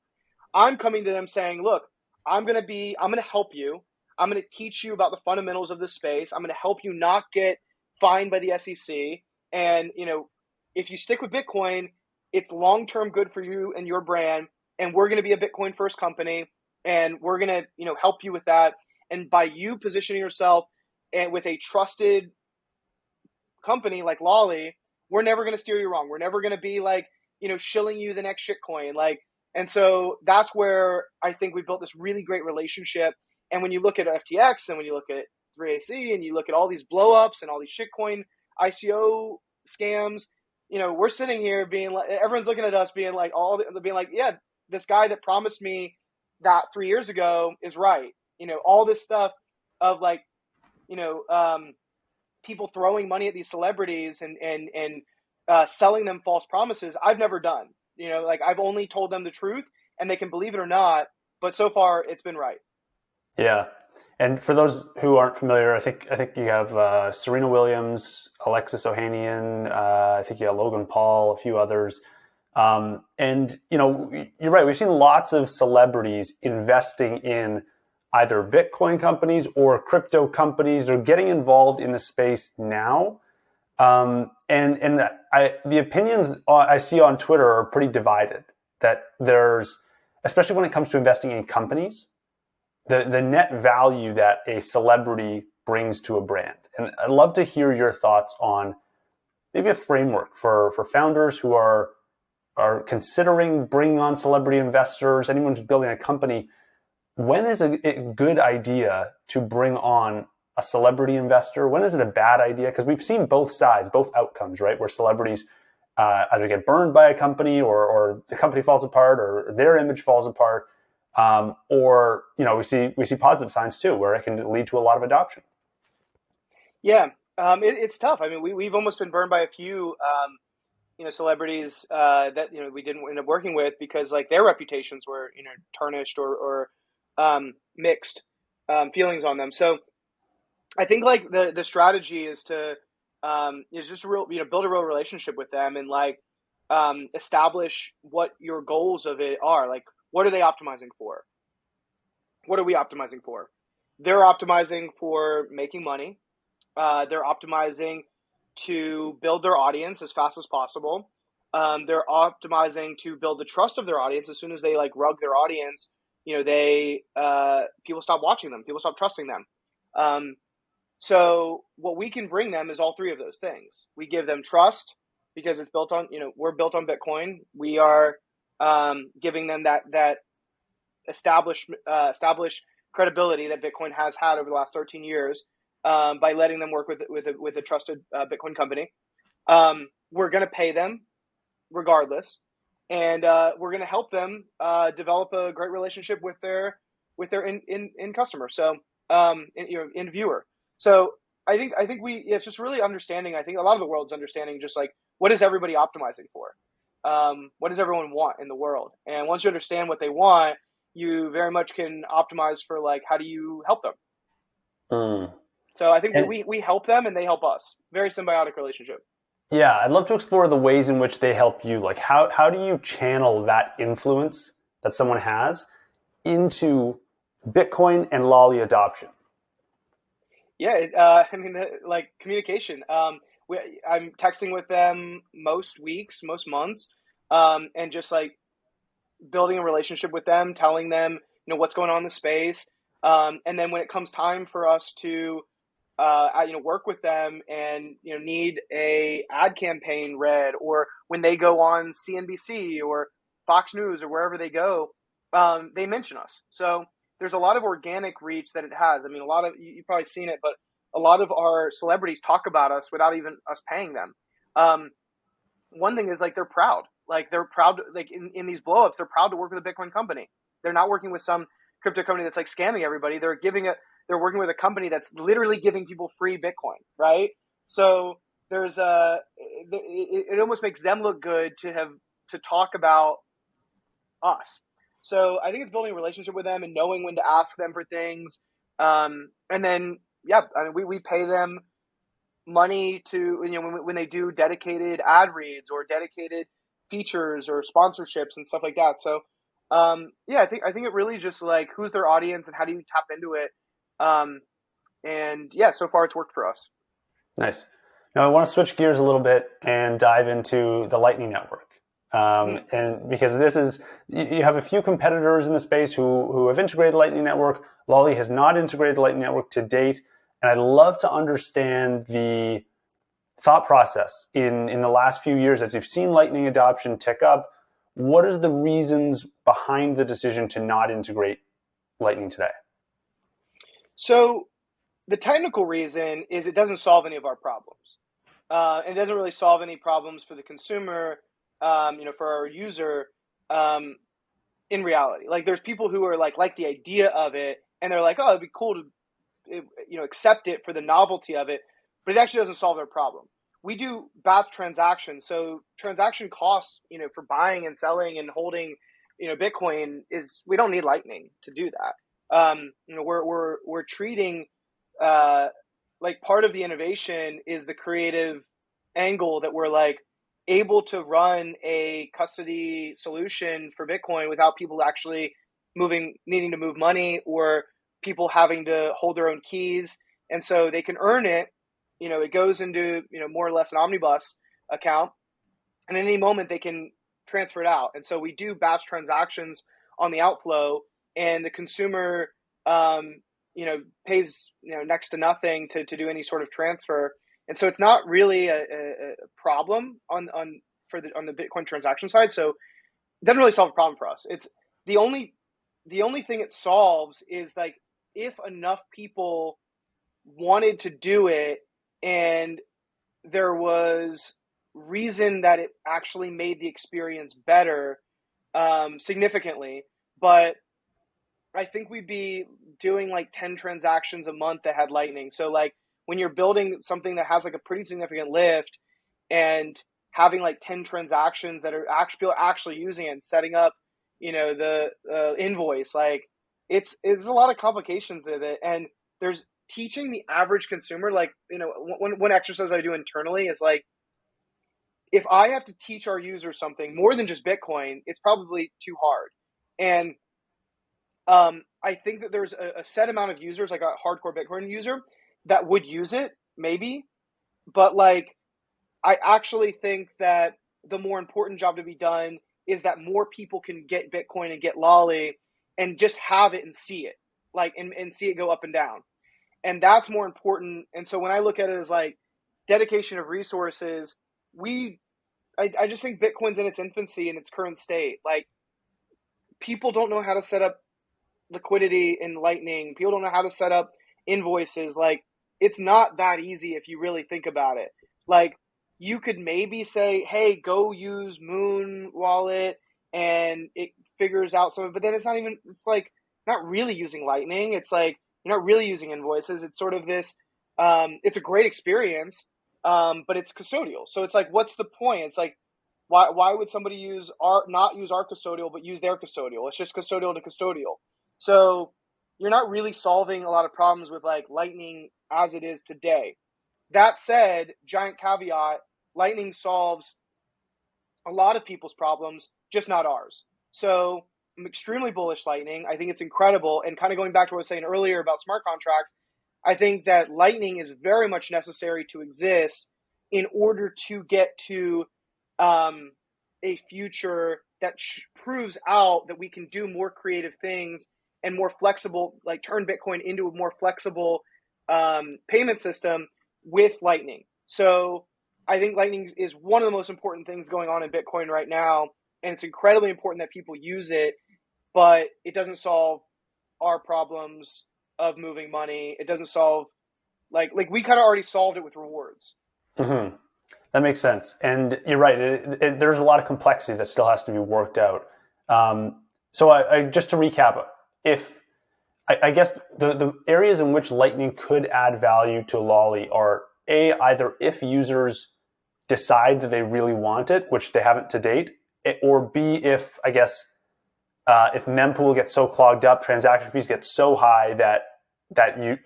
I'm coming to them saying, look, I'm going to help you. I'm going to teach you about the fundamentals of this space. I'm going to help you not get fined by the SEC. And, if you stick with Bitcoin, it's long-term good for you and your brand. And we're going to be a Bitcoin first company, and we're going to, help you with that. And by you positioning yourself and with a trusted company like Lolli, we're never going to steer you wrong. We're never going to be like, shilling you the next shitcoin. And so that's where I think we built this really great relationship. And when you look at FTX and when you look at 3AC and you look at all these blowups and all these shitcoin ICO scams, we're sitting here being like, everyone's looking at us being like, yeah, this guy that promised me that 3 years ago is right. All this stuff of like, people throwing money at these celebrities and selling them false promises, I've never done. I've only told them the truth, and they can believe it or not. But so far, it's been right. Yeah. And for those who aren't familiar, I think you have Serena Williams, Alexis Ohanian, I think you have Logan Paul, a few others. And, you're right. We've seen lots of celebrities investing in either Bitcoin companies or crypto companies. They're getting involved in the space now. And the opinions I see on Twitter are pretty divided. That there's, especially when it comes to investing in companies, the net value that a celebrity brings to a brand. And I'd love to hear your thoughts on maybe a framework for founders who are considering bringing on celebrity investors, anyone who's building a company. When is a good idea to bring on a celebrity investor? When is it a bad idea? Because we've seen both sides, both outcomes, right? Where celebrities either get burned by a company or the company falls apart or their image falls apart. Or we see positive signs too, where it can lead to a lot of adoption. Yeah, it's tough. I mean, we've almost been burned by a few, celebrities that we didn't end up working with because like their reputations were tarnished or mixed feelings on them. So I think like the strategy is to is just build a real relationship with them and like establish what your goals of it are. Like, what are they optimizing for? What are we optimizing for? They're optimizing for making money. They're optimizing to build their audience as fast as possible. They're optimizing to build the trust of their audience. As soon as they like rug their audience, people stop watching them. People stop trusting them. So what we can bring them is all three of those things. We give them trust because it's built on, we're built on Bitcoin. We are giving them that established credibility that Bitcoin has had over the last 13 years by letting them work with a trusted Bitcoin company. We're going to pay them regardless, and we're going to help them develop a great relationship with their in customer. So in viewer. So I think it's just really understanding. I think a lot of the world's understanding just like what is everybody optimizing for? What does everyone want in the world? And once you understand what they want, you very much can optimize for like how do you help them. So I think we help them and they help us. Very symbiotic relationship. Yeah, I'd love to explore the ways in which they help you. Like how do you channel that influence that someone has into Bitcoin and Lolli adoption? Yeah, like communication. I'm texting with them most weeks, most months, and just like building a relationship with them, telling them what's going on in the space, and then when it comes time for us to work with them and need a ad campaign read, or when they go on CNBC or Fox News or wherever they go, they mention us. So there's a lot of organic reach that it has. I mean, a lot of you've probably seen it, but a lot of our celebrities talk about us without even us paying them. One thing is like they're proud. Like they're proud, like in these blowups, they're proud to work with a Bitcoin company. They're not working with some crypto company that's like scamming everybody. They're working with a company that's literally giving people free Bitcoin, right? So it almost makes them look good to talk about us. So I think it's building a relationship with them and knowing when to ask them for things. And then, yeah, I mean, we pay them money to, when they do dedicated ad reads or dedicated features or sponsorships and stuff like that. So, yeah, I think it really just like who's their audience and how do you tap into it. And yeah, so far it's worked for us. Nice. Now I want to switch gears a little bit and dive into the Lightning Network. And because you have a few competitors in the space who have integrated the Lightning Network. Lolli has not integrated the Lightning Network to date. And I'd love to understand the thought process in the last few years as you've seen Lightning adoption tick up. What are the reasons behind the decision to not integrate Lightning today? So the technical reason is it doesn't solve any of our problems. It doesn't really solve any problems for the consumer, for our user. In reality, like there's people who are like the idea of it, and they're like, oh, it'd be cool to, accept it for the novelty of it, but it actually doesn't solve their problem. We do batch transactions, so transaction costs, for buying and selling and holding, Bitcoin we don't need Lightning to do that. We're treating like part of the innovation is the creative angle that we're like able to run a custody solution for Bitcoin without people actually needing to move money or people having to hold their own keys. And so they can earn it. It goes into, more or less an omnibus account. And at any moment they can transfer it out. And so we do batch transactions on the outflow, and the consumer, pays, next to nothing to do any sort of transfer. And so it's not really a problem on the Bitcoin transaction side. So it doesn't really solve a problem for us. It's the only thing it solves is like if enough people wanted to do it and there was reason that it actually made the experience better, significantly. But I think we'd be doing like 10 transactions a month that had Lightning. So like when you're building something that has like a pretty significant lift and having like 10 transactions that are actually using it and setting up, the invoice, like it's a lot of complications with it. And there's teaching the average consumer, like, one exercise I do internally is like, if I have to teach our users something more than just Bitcoin, it's probably too hard. And I think that there's a set amount of users, like a hardcore Bitcoin user, that would use it, maybe. But like, I actually think that the more important job to be done is that more people can get Bitcoin and get Lolli and just have it and see it, like, and see it go up and down. And that's more important. And so when I look at it as like dedication of resources, I just think Bitcoin's in its infancy in its current state. Like, people don't know how to set up liquidity in Lightning. People don't know how to set up invoices. Like, it's not that easy if you really think about it. Like, you could maybe say, hey, go use Moon Wallet and it figures out some of it, but then it's like not really using Lightning. It's like you're not really using invoices. It's sort of this, it's a great experience, but it's custodial. So it's like, what's the point? It's like, why would somebody not use our custodial, but use their custodial? It's just custodial to custodial. So you're not really solving a lot of problems with like Lightning as it is today. That said, giant caveat, Lightning solves a lot of people's problems, just not ours. So I'm extremely bullish Lightning. I think it's incredible. And kind of going back to what I was saying earlier about smart contracts, I think that Lightning is very much necessary to exist in order to get to a future that proves out that we can do more creative things and more flexible, like turn Bitcoin into a more flexible payment system with Lightning. So I think Lightning is one of the most important things going on in Bitcoin right now, and it's incredibly important that people use it, but it doesn't solve our problems of moving money. It doesn't solve, like we kind of already solved it with rewards. Mm-hmm. That makes sense. And you're right. There's a lot of complexity that still has to be worked out. So just to recap, if I guess the areas in which Lightning could add value to Lolli are either if users decide that they really want it, which they haven't to date, or B, if I guess if mempool gets so clogged up, transaction fees get so high that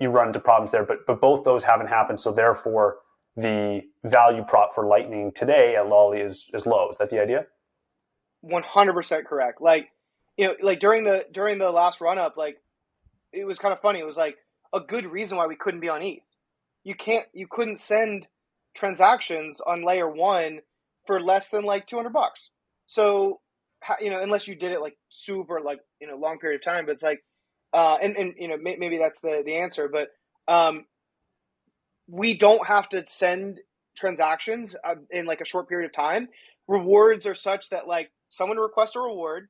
you run into problems there. But both those haven't happened, so therefore the value prop for Lightning today at Lolli is low. Is that the idea? 100% correct. Like, like during the last run up, like it was kind of funny. It was like a good reason why we couldn't be on ETH. You couldn't send transactions on layer one for less than like $200. So, unless you did it like super like long period of time, but it's like, and maybe that's the answer, but we don't have to send transactions in like a short period of time. Rewards are such that like someone requests a reward,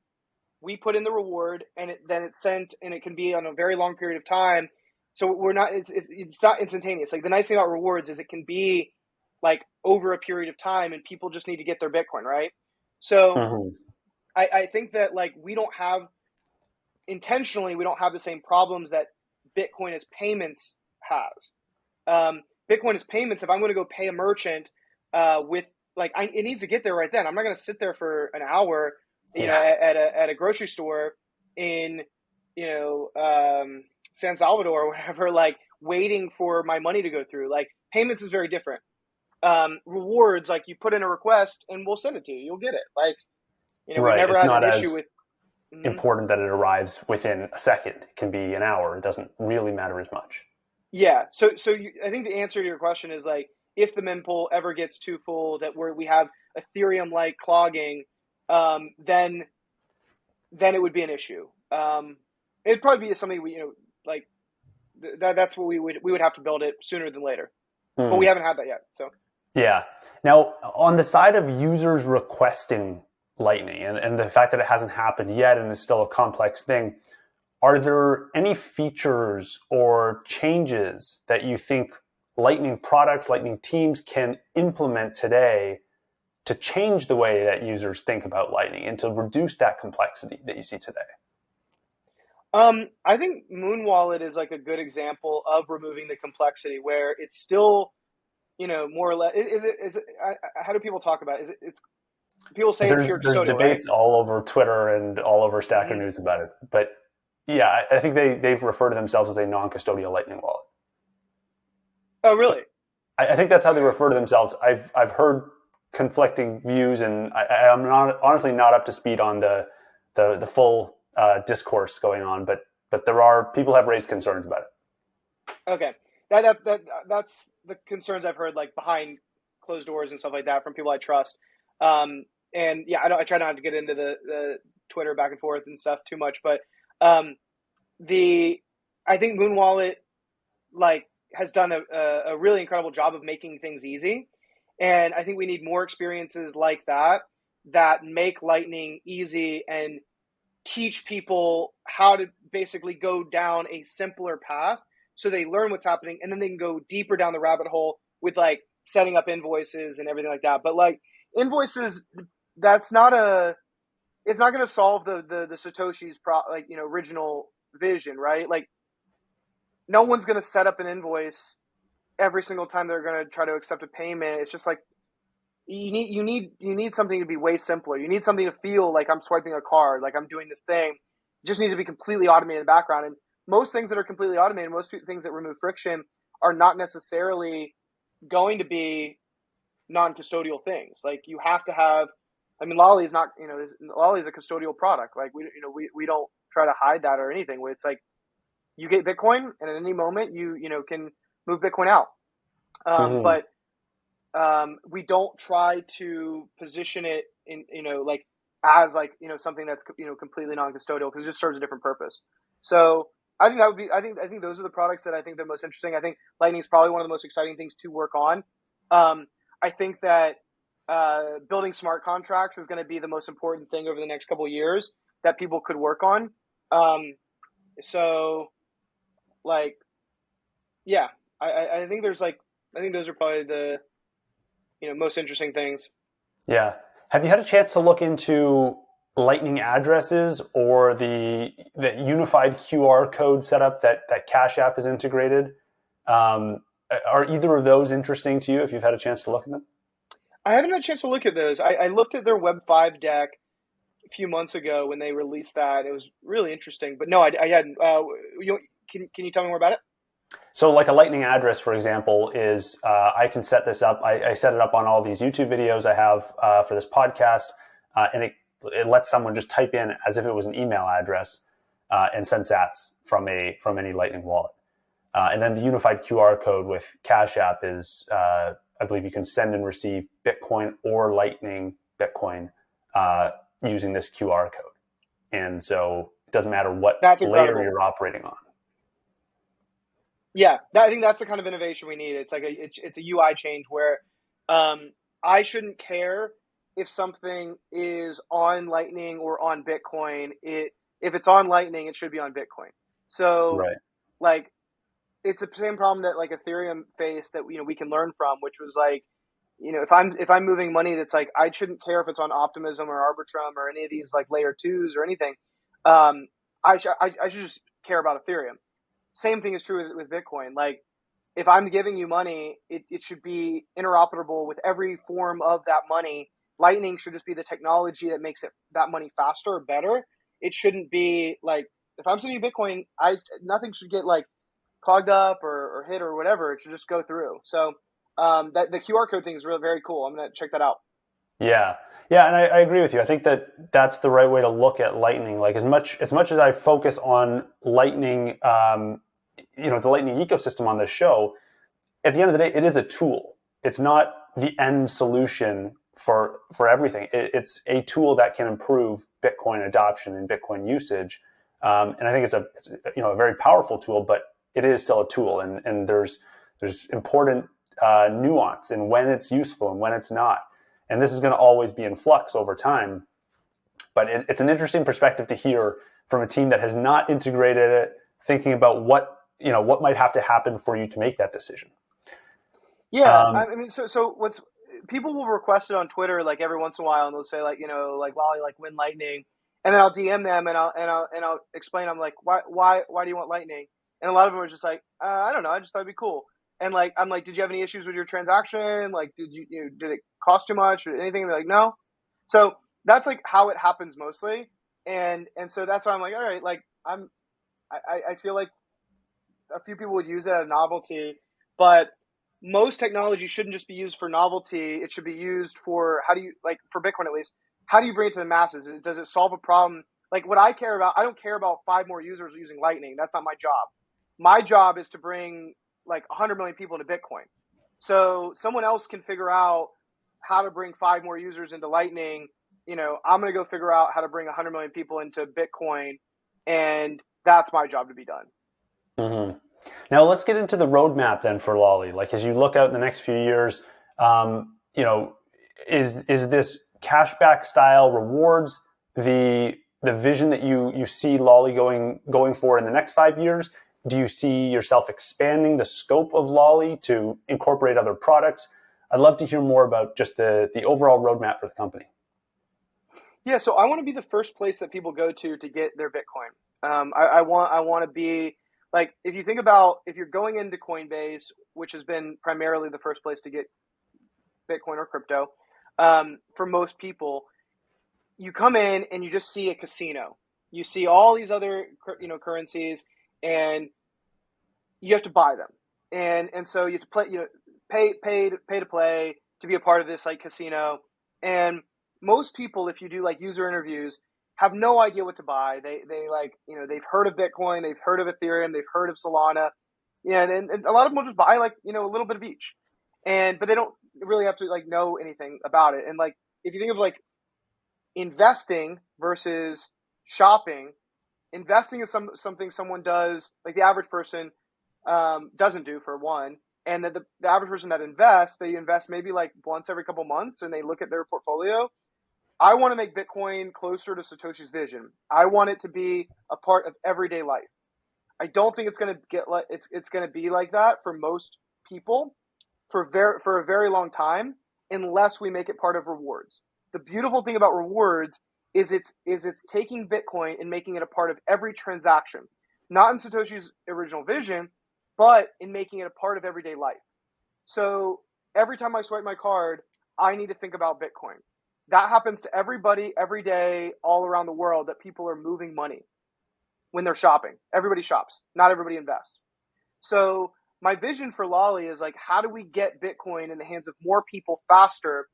we put in the reward, and then it's sent, and it can be on a very long period of time. So we're not it's not instantaneous. Like the nice thing about rewards is it can be like over a period of time, and people just need to get their Bitcoin, right? So I think that like we don't have the same problems that Bitcoin as payments has. Bitcoin as payments, if I'm going to go pay a merchant with like it needs to get there right then. I'm not going to sit there for an hour, at a grocery store in San Salvador or whatever, like waiting for my money to go through. Like payments is very different. Rewards, like you put in a request and we'll send it to you. You'll get it. Like we never It's had not an as issue with. important that it arrives within a second. It can be an hour. It doesn't really matter as much. Yeah. So I think the answer to your question is like if the mempool ever gets too full that we have Ethereum like clogging, then it would be an issue. It'd probably be something like that's what we would have to build it sooner than later, but we haven't had that yet. So yeah. Now on the side of users requesting Lightning and the fact that it hasn't happened yet and is still a complex thing, are there any features or changes that you think Lightning products, Lightning teams can implement today to change the way that users think about Lightning and to reduce that complexity that you see today? I think Moon Wallet is like a good example of removing the complexity where it's still, more or less. Is it? How do people talk about it? It's people say it's pure There's custodial, right? debates all over Twitter and all over Stacker News about it, but yeah, I think they've referred to themselves as a non-custodial Lightning wallet. Oh, really? I think that's how they refer to themselves. I've heard conflicting views, and I'm honestly not up to speed on the full discourse going on, but there are people have raised concerns about it. Okay, that's the concerns I've heard like behind closed doors and stuff like that from people I trust. And yeah, I try not to get into the Twitter back and forth and stuff too much, but I think Moon Wallet like has done a really incredible job of making things easy, and I think we need more experiences like that make Lightning easy and teach people how to basically go down a simpler path so they learn what's happening, and then they can go deeper down the rabbit hole with like setting up invoices and everything like that. But like invoices, it's not going to solve the Satoshi's original vision, right? Like no one's going to set up an invoice every single time they're going to try to accept a payment. It's just like you need something to be way simpler. You need something to feel like I'm swiping a card, like I'm doing this thing. It just needs to be completely automated in the background. And most things that are completely automated, most things that remove friction are not necessarily going to be non-custodial things. Like you have to have, Lolli is not, Lolli is a custodial product. Like we don't try to hide that or anything. It's like you get Bitcoin and at any moment you can move Bitcoin out. But we don't try to position it in, as something that's, completely non-custodial because it just serves a different purpose. So I think that would be, I think those are the products that I think they're most interesting. I think Lightning is probably one of the most exciting things to work on. I think that building smart contracts is going to be the most important thing over the next couple of years that people could work on. So like, yeah, I think there's I think those are probably most interesting things. Yeah. Have you had a chance to look into Lightning addresses or the unified QR code setup that Cash App is integrated? Um, are either of those interesting to you if you've had a chance to look at them? I haven't had a chance to look at those. I looked at their Web 5 deck a few months ago when they released that. It was really interesting, but no, I hadn't. Can you tell me more about it? So, like a Lightning address, for example, is I can set this up. I set it up on all these YouTube videos I have for this podcast, and it lets someone just type in as if it was an email address and send Sats from any Lightning wallet. And then the unified QR code with Cash App is, I believe, you can send and receive Bitcoin or Lightning Bitcoin using this QR code, and so it doesn't matter what That's layer incredible. you're operating on. Yeah, I think that's the kind of innovation we need. It's like it's a UI change where I shouldn't care if something is on Lightning or on Bitcoin. If it's on Lightning, it should be on Bitcoin. So Right. like it's the same problem that like Ethereum faced that we can learn from, which was like if I'm moving money that's like I shouldn't care if it's on Optimism or Arbitrum or any of these like layer twos or anything. Um, I should just care about Ethereum. Same thing is true with Bitcoin. Like if I'm giving you money, it should be interoperable with every form of that money. Lightning should just be the technology that makes that money faster or better. It shouldn't be like if I'm sending you Bitcoin, I nothing should get like clogged up or hit or whatever. It should just go through. So that the QR code thing is really very cool. I'm gonna check that out. Yeah, yeah, and I agree with you. I think that that's the right way to look at Lightning. Like as much as I focus on Lightning, the Lightning ecosystem on this show, at the end of the day, it is a tool. It's not the end solution for everything. It's a tool that can improve Bitcoin adoption and Bitcoin usage, and I think it's a very powerful tool. But it is still a tool, and there's important nuance in when it's useful and when it's not. And this is going to always be in flux over time. But it's an interesting perspective to hear from a team that has not integrated it, thinking about what might have to happen for you to make that decision. Yeah, Um, I mean, so what's people will request it on Twitter like every once in a while, and they'll say like like Lolli like win Lightning, and then I'll DM them and I'll explain. I'm like, why do you want Lightning? And a lot of them are just like, I don't know, I just thought it'd be cool. And like I'm like, did you have any issues with your transaction? Like, did it cost too much or anything? And they're like, no. So that's like how it happens mostly, and so that's why I'm like, all right, like I feel like a few people would use it as a novelty, but most technology shouldn't just be used for novelty. It should be used for how do you like for Bitcoin at least. How do you bring it to the masses? Does it solve a problem? Like what I care about, I don't care about 5 more users using Lightning. That's not my job. My job is to bring like 100 million people into Bitcoin. So someone else can figure out how to bring 5 more users into Lightning. I'm going to go figure out how to bring 100 million people into Bitcoin, and that's my job to be done. mhm. Now let's get into the roadmap then for Lolli. Like as you look out in the next few years, um, you know, is this cashback style rewards the vision that you see Lolli going for in the next 5 years? Do you see yourself expanding the scope of Lolli to incorporate other products? I'd love to hear more about just the overall roadmap for the company. Yeah, so I want to be the first place that people go to get their Bitcoin. I want to be like if you think about if you're going into Coinbase, which has been primarily the first place to get Bitcoin or crypto, for most people, you come in and you just see a casino. You see all these other currencies, and you have to buy them, and so you have to play pay to play to be a part of this like casino. And most people, if you do like user interviews, have no idea what to buy. They like they've heard of Bitcoin, they've heard of Ethereum, they've heard of Solana. Yeah, and a lot of them will just buy like a little bit of each, but they don't really have to like know anything about it. And like if you think of like investing versus shopping, investing is something someone does like the average person doesn't do for one, and that the average person that invests, they invest maybe like once every couple months, and they look at their portfolio. I want to make Bitcoin closer to Satoshi's vision. I want it to be a part of everyday life. I don't think it's going to get it's going to be like that for most people for a very long time. unless we make it part of rewards. The beautiful thing about rewards is it's taking Bitcoin and making it a part of every transaction, not in Satoshi's original vision, but in making it a part of everyday life. So every time I swipe my card, I need to think about Bitcoin. That happens to everybody every day all around the world, that people are moving money when they're shopping. Everybody shops. Not everybody invests. So my vision for Lolli is like, how do we get Bitcoin in the hands of more people faster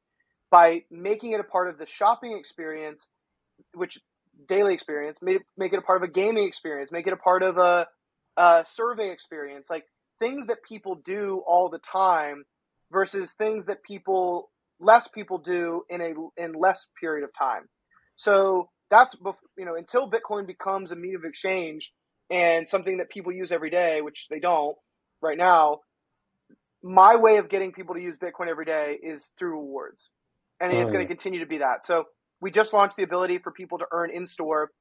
by making it a part of the shopping experience, which daily experience, make it a part of a gaming experience, make it a part of a survey experience, like things that people do all the time versus things that less people do in less period of time. So that's, until Bitcoin becomes a medium of exchange and something that people use every day, which they don't right now, my way of getting people to use Bitcoin every day is through rewards. And it's going to continue to be that. So we just launched the ability for people to earn in-store,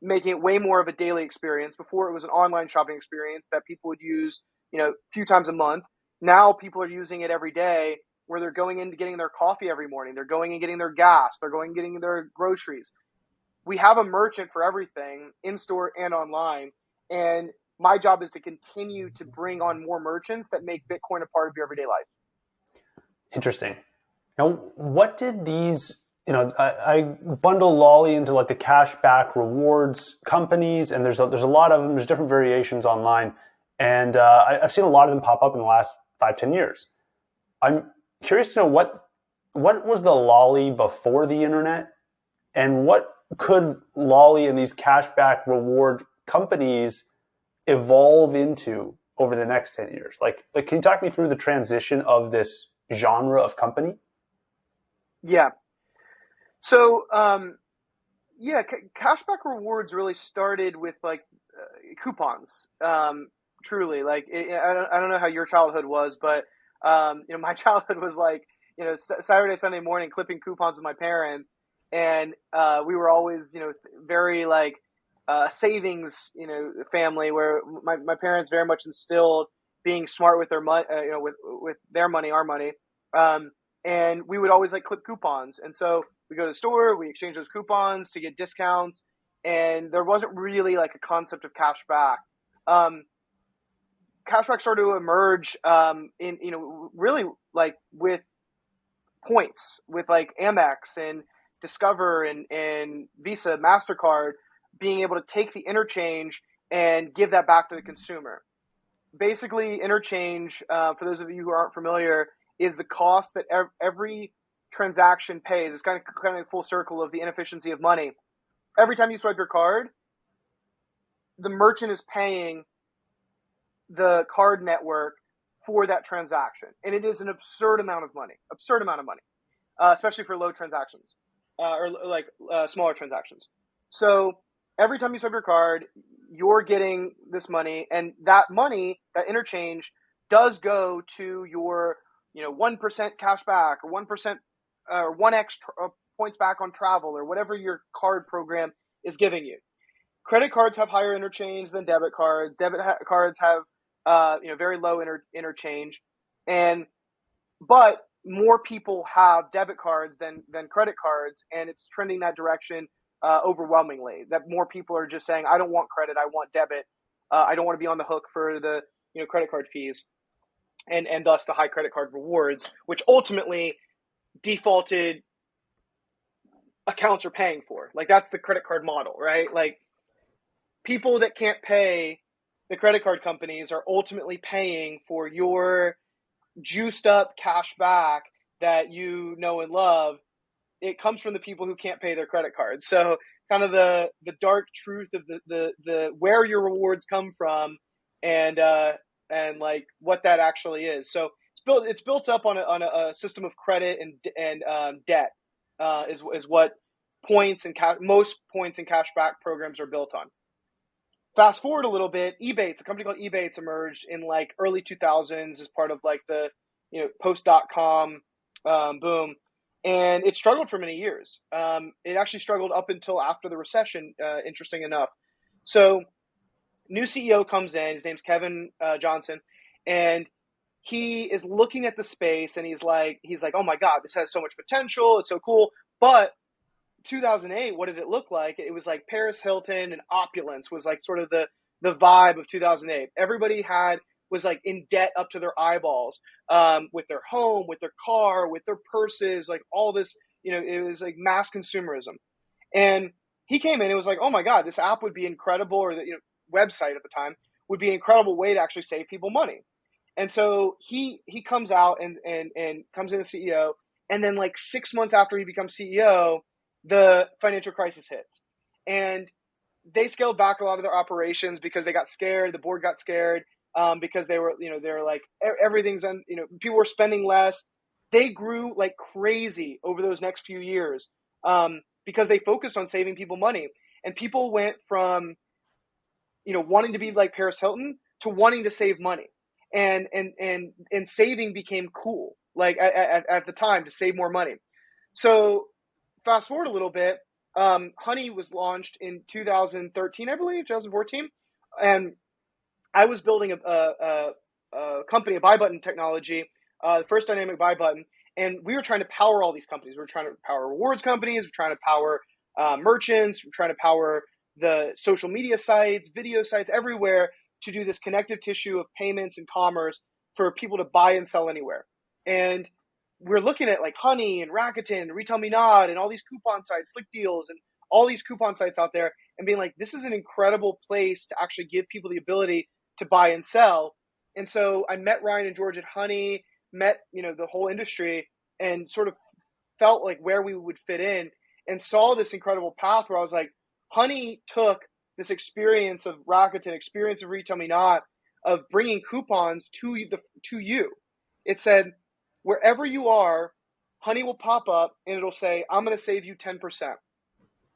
making it way more of a daily experience. Before, it was an online shopping experience that people would use, a few times a month. Now people are using it every day, where they're going in getting their coffee every morning. They're going and getting their gas. They're going and getting their groceries. We have a merchant for everything, in-store and online. And my job is to continue to bring on more merchants that make Bitcoin a part of your everyday life. Interesting. Now, what did these, I bundle Lolli into like the cashback rewards companies, and there's a lot of them. There's different variations online, and I've seen a lot of them pop up in the last 5-10 years. I'm curious to know what was the Lolli before the internet, and what could Lolli and these cashback reward companies evolve into over the next 10 years? Like can you talk me through the transition of this genre of company? Yeah. So, cashback rewards really started with like coupons. Truly, like I don't know how your childhood was, but my childhood was like Saturday, Sunday morning clipping coupons with my parents, and we were always very like savings family, where my parents very much instilled being smart with their money, with their money, our money. And we would always like clip coupons. And so we go to the store, we exchange those coupons to get discounts. And there wasn't really like a concept of cash back. Cashback started to emerge really like with points, with like Amex and Discover and Visa, MasterCard, being able to take the interchange and give that back to the consumer. Basically, interchange, for those of you who aren't familiar, is the cost that every transaction pays. It's kind of full circle of the inefficiency of money. Every time you swipe your card, the merchant is paying the card network for that transaction. And it is an absurd amount of money, especially for low transactions or like smaller transactions. So every time you swipe your card, you're getting this money, and that money, that interchange, does go to your 1% cash back, or 1% or 1x points back on travel, or whatever your card program is giving you. Credit cards have higher interchange than debit cards. Cards have very low interchange, but more people have debit cards than credit cards, and it's trending that direction overwhelmingly. That more people are just saying, I don't want credit, I want debit. I don't want to be on the hook for the credit card fees. And thus the high credit card rewards, which ultimately defaulted accounts are paying for. Like, that's the credit card model, right? Like, people that can't pay the credit card companies are ultimately paying for your juiced up cash back that you know and love. It comes from the people who can't pay their credit cards. So kind of the dark truth of the where your rewards come from, and like what that actually is. So it's built up on a system of credit and debt is what points and most points and cashback programs are built on. Fast forward a little bit, Ebates, a company called Ebates, emerged in like early 2000s as part of like the post.com boom. And it struggled for many years. It actually struggled up until after the recession, interesting enough. So new CEO comes in, his name's Kevin Johnson, and he is looking at the space and he's like, oh my God, this has so much potential. It's so cool. But 2008, what did it look like? It was like Paris Hilton and opulence was like sort of the vibe of 2008. Everybody was like in debt up to their eyeballs, with their home, with their car, with their purses, like all this, it was like mass consumerism. And he came in and was like, oh my God, this app would be incredible, or the website at the time would be an incredible way to actually save people money. And so he comes out and comes in as CEO. And then like 6 months after he becomes CEO, the financial crisis hits. And they scaled back a lot of their operations because they got scared. The board got scared, because they were like, everything's people were spending less. They grew like crazy over those next few years, because they focused on saving people money. And people went from wanting to be like Paris Hilton to wanting to save money. And saving became cool, like at the time, to save more money. So fast forward a little bit, Honey was launched in 2013, I believe, 2014. And I was building a company, a buy button technology, the first dynamic buy button. And we were trying to power all these companies. We were trying to power rewards companies. We're trying to power merchants. We're trying to power the social media sites, video sites, everywhere, to do this connective tissue of payments and commerce for people to buy and sell anywhere. And we're looking at like Honey and Rakuten and Retail Me Not and all these coupon sites, Slick Deals, and all these coupon sites out there, and being like, this is an incredible place to actually give people the ability to buy and sell. And so I met Ryan and George at Honey, met the whole industry, and sort of felt like where we would fit in, and saw this incredible path where I was like, Honey took this experience of Rakuten, experience of Retail Me Not, of bringing coupons to you. It said, wherever you are, Honey will pop up and it'll say, I'm going to save you 10%.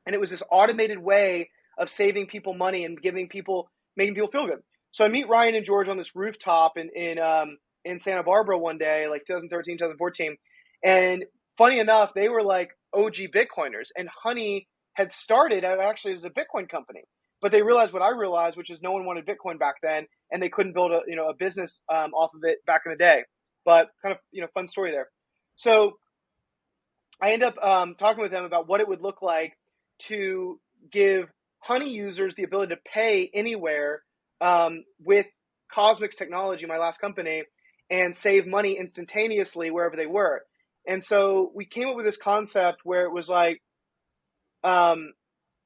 And it was this automated way of saving people money and making people feel good. So I meet Ryan and George on this rooftop in Santa Barbara one day, like 2013, 2014. And funny enough, they were like OG Bitcoiners, and Honey had started actually as a Bitcoin company. But they realized what I realized, which is no one wanted Bitcoin back then, and they couldn't build a business off of it back in the day. But kind of fun story there. So I end up talking with them about what it would look like to give Honey users the ability to pay anywhere with Cosmix Technology, my last company, and save money instantaneously wherever they were. And so we came up with this concept where it was like,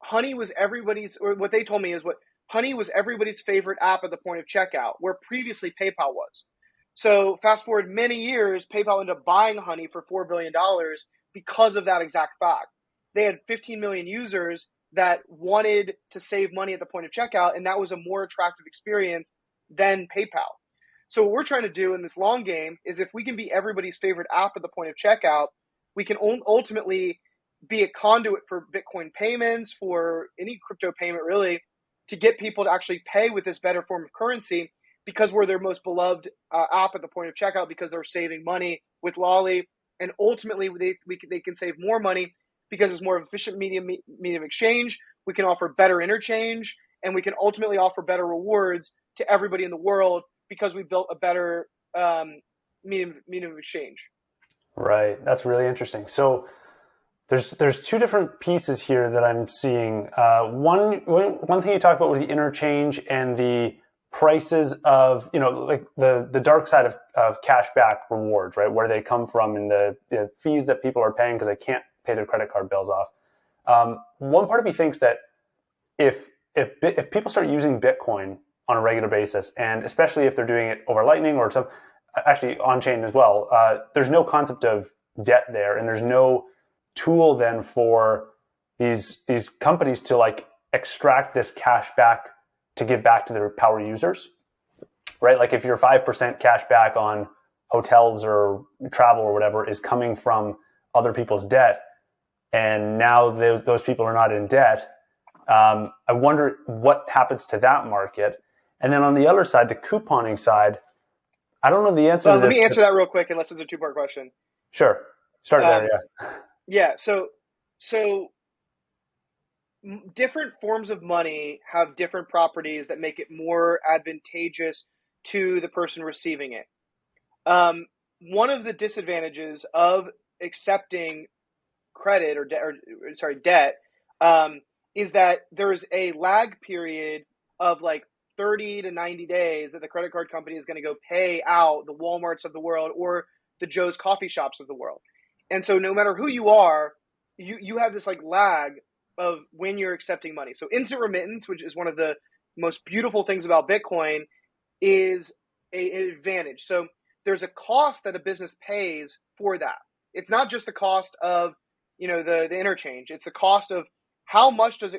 Honey was everybody's, or what they told me is what Honey was everybody's favorite app at the point of checkout, where previously PayPal was. So fast forward many years, PayPal ended up buying Honey for $4 billion because of that exact fact. They had 15 million users that wanted to save money at the point of checkout, and that was a more attractive experience than PayPal. So what we're trying to do in this long game is, if we can be everybody's favorite app at the point of checkout, we can ultimately be a conduit for Bitcoin payments, for any crypto payment really, to get people to actually pay with this better form of currency, because we're their most beloved app at the point of checkout, because they're saving money with Lolli. And ultimately, they can save more money because it's more of an efficient medium of exchange. We can offer better interchange, and we can ultimately offer better rewards to everybody in the world because we built a better medium of exchange. Right. That's really interesting. So there's two different pieces here that I'm seeing. One thing you talked about was the interchange and the prices of, like the dark side of cashback rewards, right? Where they come from, and the fees that people are paying because they can't pay their credit card bills off. One part of me thinks that if people start using Bitcoin on a regular basis, and especially if they're doing it over Lightning or some actually on chain as well, there's no concept of debt there, and there's no tool then for these companies to like extract this cash back to give back to their power users, right? Like if your 5% cash back on hotels or travel or whatever is coming from other people's debt, and now those people are not in debt, I wonder what happens to that market. And then on the other side, the couponing side, I don't know the answer to this. Let me answer that real quick, unless it's a two-part question. Sure. Start there, yeah. Yeah, so different forms of money have different properties that make it more advantageous to the person receiving it. One of the disadvantages of accepting credit debt, is that there's a lag period of like 30 to 90 days that the credit card company is going to go pay out the Walmarts of the world or the Joe's coffee shops of the world. And so no matter who you are, you have this like lag of when you're accepting money. So instant remittance, which is one of the most beautiful things about Bitcoin, is an advantage. So there's a cost that a business pays for that. It's not just the cost of, the interchange. It's the cost of how much does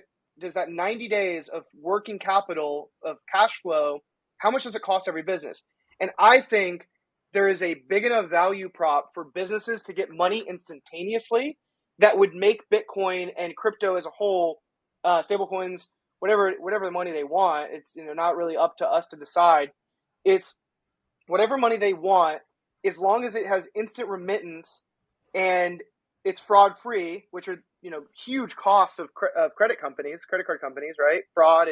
that 90 days of working capital, of cash flow, how much does it cost every business? And I think there is a big enough value prop for businesses to get money instantaneously that would make Bitcoin and crypto as a whole, stablecoins, whatever the money they want. It's not really up to us to decide. It's whatever money they want, as long as it has instant remittance and it's fraud free, which are huge costs of credit card companies, right? Fraud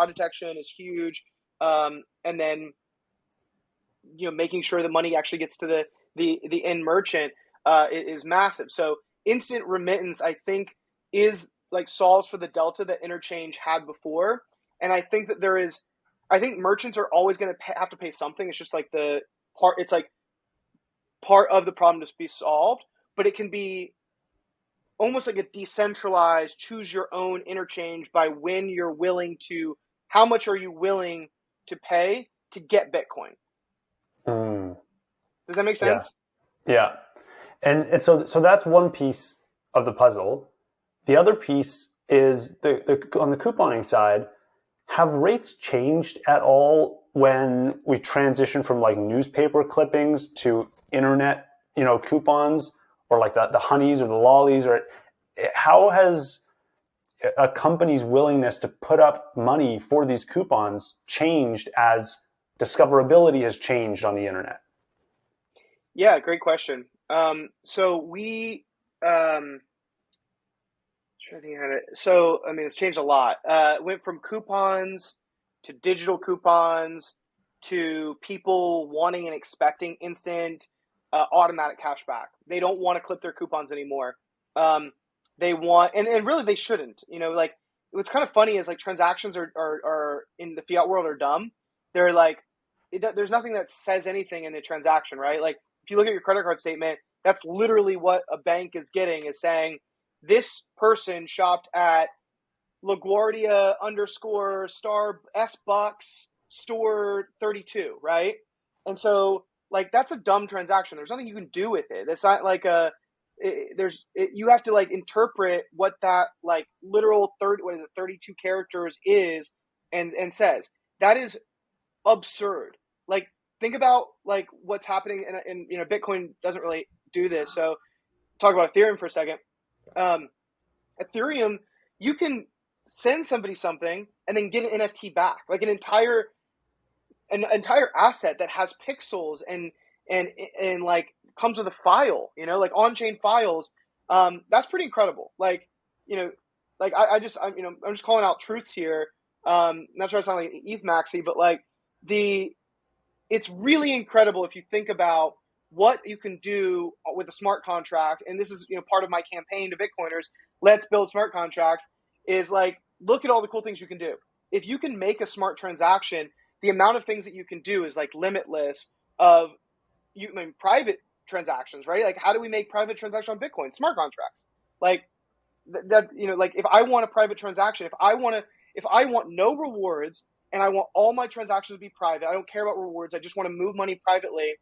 detection is huge, and then making sure the money actually gets to the end merchant is massive. So instant remittance, I think, is like solves for the delta that interchange had before, and I think that I think merchants are always going to have to pay something. It's just like it's like part of the problem to be solved, but it can be almost like a decentralized, choose your own interchange by how much are you willing to pay to get Bitcoin? Does that make sense? Yeah. And so that's one piece of the puzzle. The other piece is on the couponing side, have rates changed at all when we transition from like newspaper clippings to internet, coupons, or like the honeys or the lollies? Or how has a company's willingness to put up money for these coupons changed as discoverability has changed on the internet? Yeah, great question. So we, it's changed a lot. Went from coupons to digital coupons to people wanting and expecting instant, automatic cash back. They don't want to clip their coupons anymore. They want, and really they shouldn't. Like what's kind of funny is like transactions are in the fiat world are dumb. They're like, there's nothing that says anything in the transaction, right? Like if you look at your credit card statement, that's literally what a bank is getting, is saying this person shopped at LaGuardia _ star S bucks store 32, right? And so like that's a dumb transaction. There's nothing you can do with it. It's not like you have to like interpret what that like literal 32 characters is and says. That is absurd. Like think about like what's happening in Bitcoin doesn't really do this. So talk about Ethereum for a second. Ethereum, you can send somebody something and then get an NFT back, like an entire asset that has pixels and like comes with a file, like on-chain files. That's pretty incredible. Like, like I'm just calling out truths here. Not sure I sound like ETH maxi, but like it's really incredible if you think about what you can do with a smart contract. And this is, part of my campaign to Bitcoiners, let's build smart contracts, is like, look at all the cool things you can do. If you can make a smart transaction, the amount of things that you can do is like limitless of private transactions, right? Like how do we make private transaction on Bitcoin? Smart contracts. Like that, like if I want a private transaction, if I want no rewards and I want all my transactions to be private, I don't care about rewards, I just want to move money privately,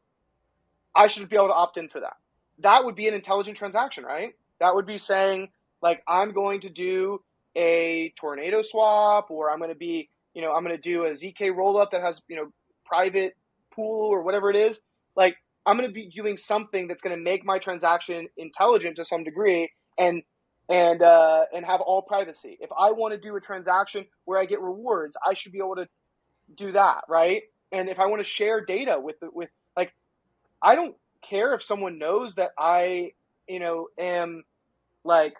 I should be able to opt in for that. That would be an intelligent transaction, right? That would be saying like, I'm going to do a tornado swap, or I'm going to be, I'm going to do a ZK rollup that has, private pool or whatever it is. Like I'm going to be doing something that's going to make my transaction intelligent to some degree and have all privacy. If I want to do a transaction where I get rewards, I should be able to do that, right? And if I want to share data with like, I don't care if someone knows that I, am like,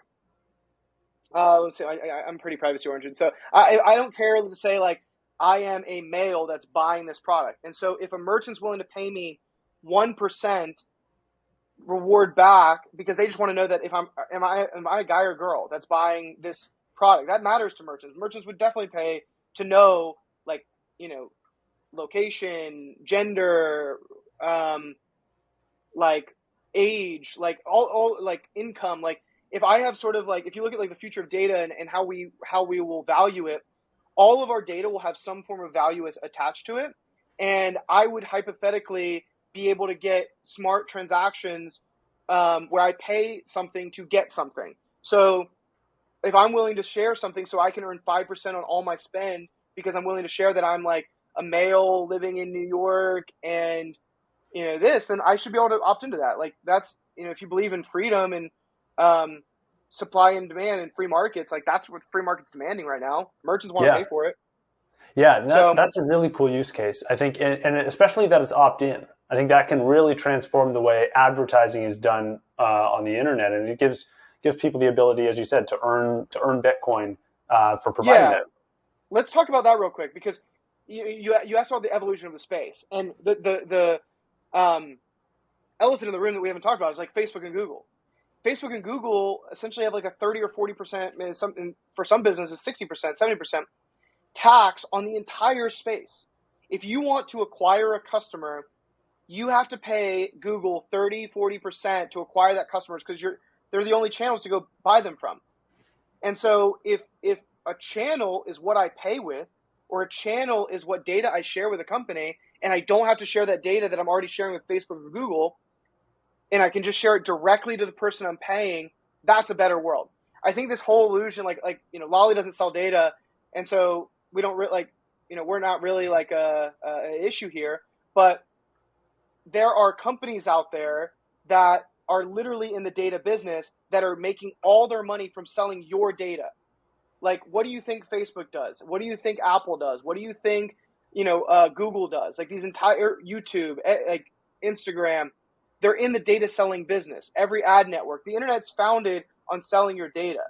let's say I'm pretty privacy oriented. So I don't care to say like I am a male that's buying this product. And so if a merchant's willing to pay me 1% reward back because they just want to know that if am I a guy or girl that's buying this product. That matters to merchants. Merchants would definitely pay to know, like, location, gender, like age, like all like income. Like if I have sort of like, if you look at like the future of data and how we will value it, all of our data will have some form of value as attached to it. And I would hypothetically be able to get smart transactions where I pay something to get something. So if I'm willing to share something so I can earn 5% on all my spend because I'm willing to share that I'm like a male living in New York and then I should be able to opt into that. Like that's, if you believe in freedom and supply and demand and free markets, like that's what free market's demanding right now. Merchants want to Yeah. pay for it. Yeah, and So that's a really cool use case, I think, and especially that it's opt-in. I think that can really transform the way advertising is done on the internet, and it gives people the ability, as you said, to earn Bitcoin for providing yeah, that. let's talk about that real quick because you asked about the evolution of the space and the elephant in the room that we haven't talked about is like Facebook and Google. Facebook and Google essentially have like a 30 or 40%, something for some businesses, 60%, 70% tax on the entire space. If you want to acquire a customer, you have to pay Google 30, 40% to acquire that customer because they're the only channels to go buy them from. And so if a channel is what I pay with, or a channel is what data I share with a company, and I don't have to share that data that I'm already sharing with Facebook or Google, and I can just share it directly to the person I'm paying, that's a better world. I think this whole illusion, like Lolli doesn't sell data, and so we don't we're not really like a issue here. But there are companies out there that are literally in the data business that are making all their money from selling your data. Like, what do you think Facebook does? What do you think Apple does? What do you think Google does? Like these entire YouTube, like Instagram, they're in the data selling business. Every ad network, the internet's founded on selling your data.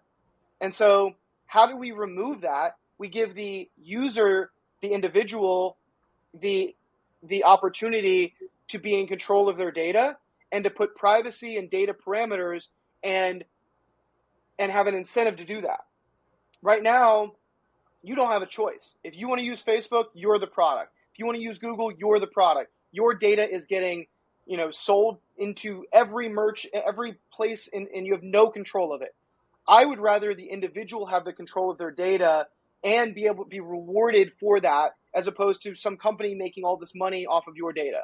And so how do we remove that? We give the user, the individual, the opportunity to be in control of their data and to put privacy and data parameters and have an incentive to do that. Right now, you don't have a choice. If you want to use Facebook, you're the product. If you want to use Google, you're the product. Your data is getting sold into every place, and you have no control of it. I would rather the individual have the control of their data and be able to be rewarded for that, as opposed to some company making all this money off of your data.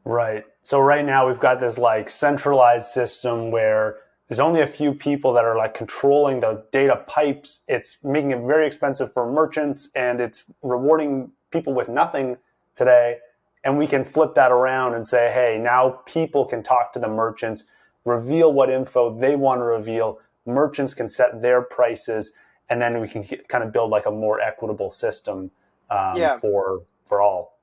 Right. So right now we've got this like centralized system where there's only a few people that are like controlling the data pipes. It's making it very expensive for merchants and it's rewarding people with nothing today. And we can flip that around and say, hey, now people can talk to the merchants, reveal what info they want to reveal. Merchants can set their prices, and then we can kind of build like a more equitable system for all.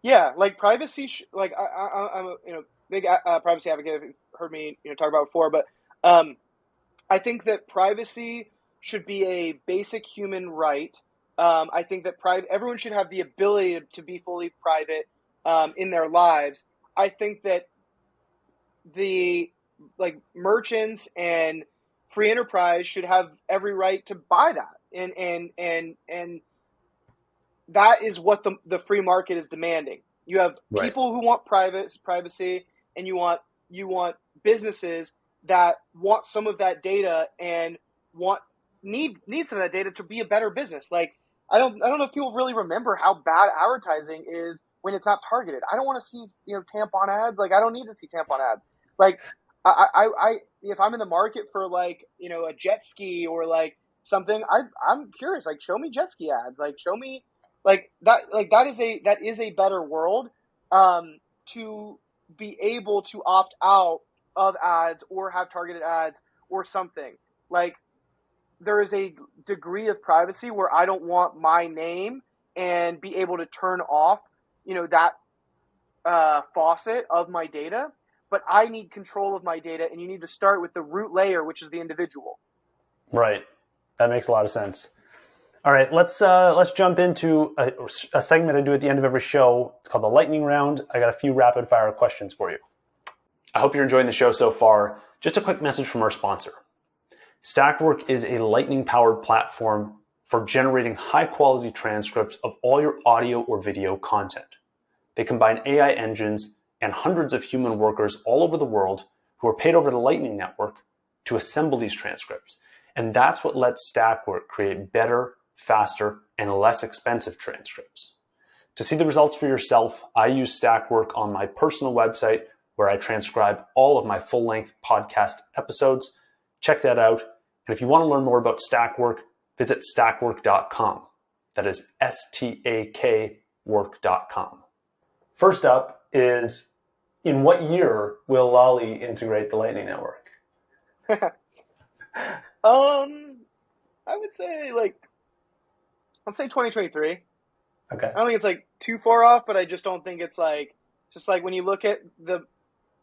Yeah, like privacy. Like I'm a big privacy advocate. If you've heard me talk about before, but I think that privacy should be a basic human right. I think that everyone should have the ability to be fully private in their lives. I think that the merchants and free enterprise should have every right to buy that, and that is what the free market is demanding. You have people who want privacy, and you want businesses that want some of that data and need some of that data to be a better business. Like I don't know if people really remember how bad advertising is when it's not targeted. I don't want to see tampon ads. Like I don't need to see tampon ads. Like I if I'm in the market for like a jet ski or like something, I'm curious. Like show me jet ski ads. Like show me that is a better world to be able to opt out of ads or have targeted ads or something. Like there is a degree of privacy where I don't want my name and be able to turn off that faucet of my data, but I need control of my data, and you need to start with the root layer, which is the individual. Right. That makes a lot of sense. All right, let's jump into a segment I do at the end of every show. It's called the lightning round. I got a few rapid fire questions for you. I hope you're enjoying the show so far. Just a quick message from our sponsor. Stackwork is a lightning-powered platform for generating high-quality transcripts of all your audio or video content. They combine AI engines and hundreds of human workers all over the world who are paid over the Lightning Network to assemble these transcripts. And that's what lets Stackwork create better, faster, and less expensive transcripts. To see the results for yourself, I use Stackwork on my personal website where I transcribe all of my full-length podcast episodes. Check that out. And if you want to learn more about Stackwork, visit stackwork.com. That is STAK work.com. First up is, in what year will Lolli integrate the Lightning Network? I would say let's say 2023. Okay. I don't think it's too far off, but I just don't think it's just when you look at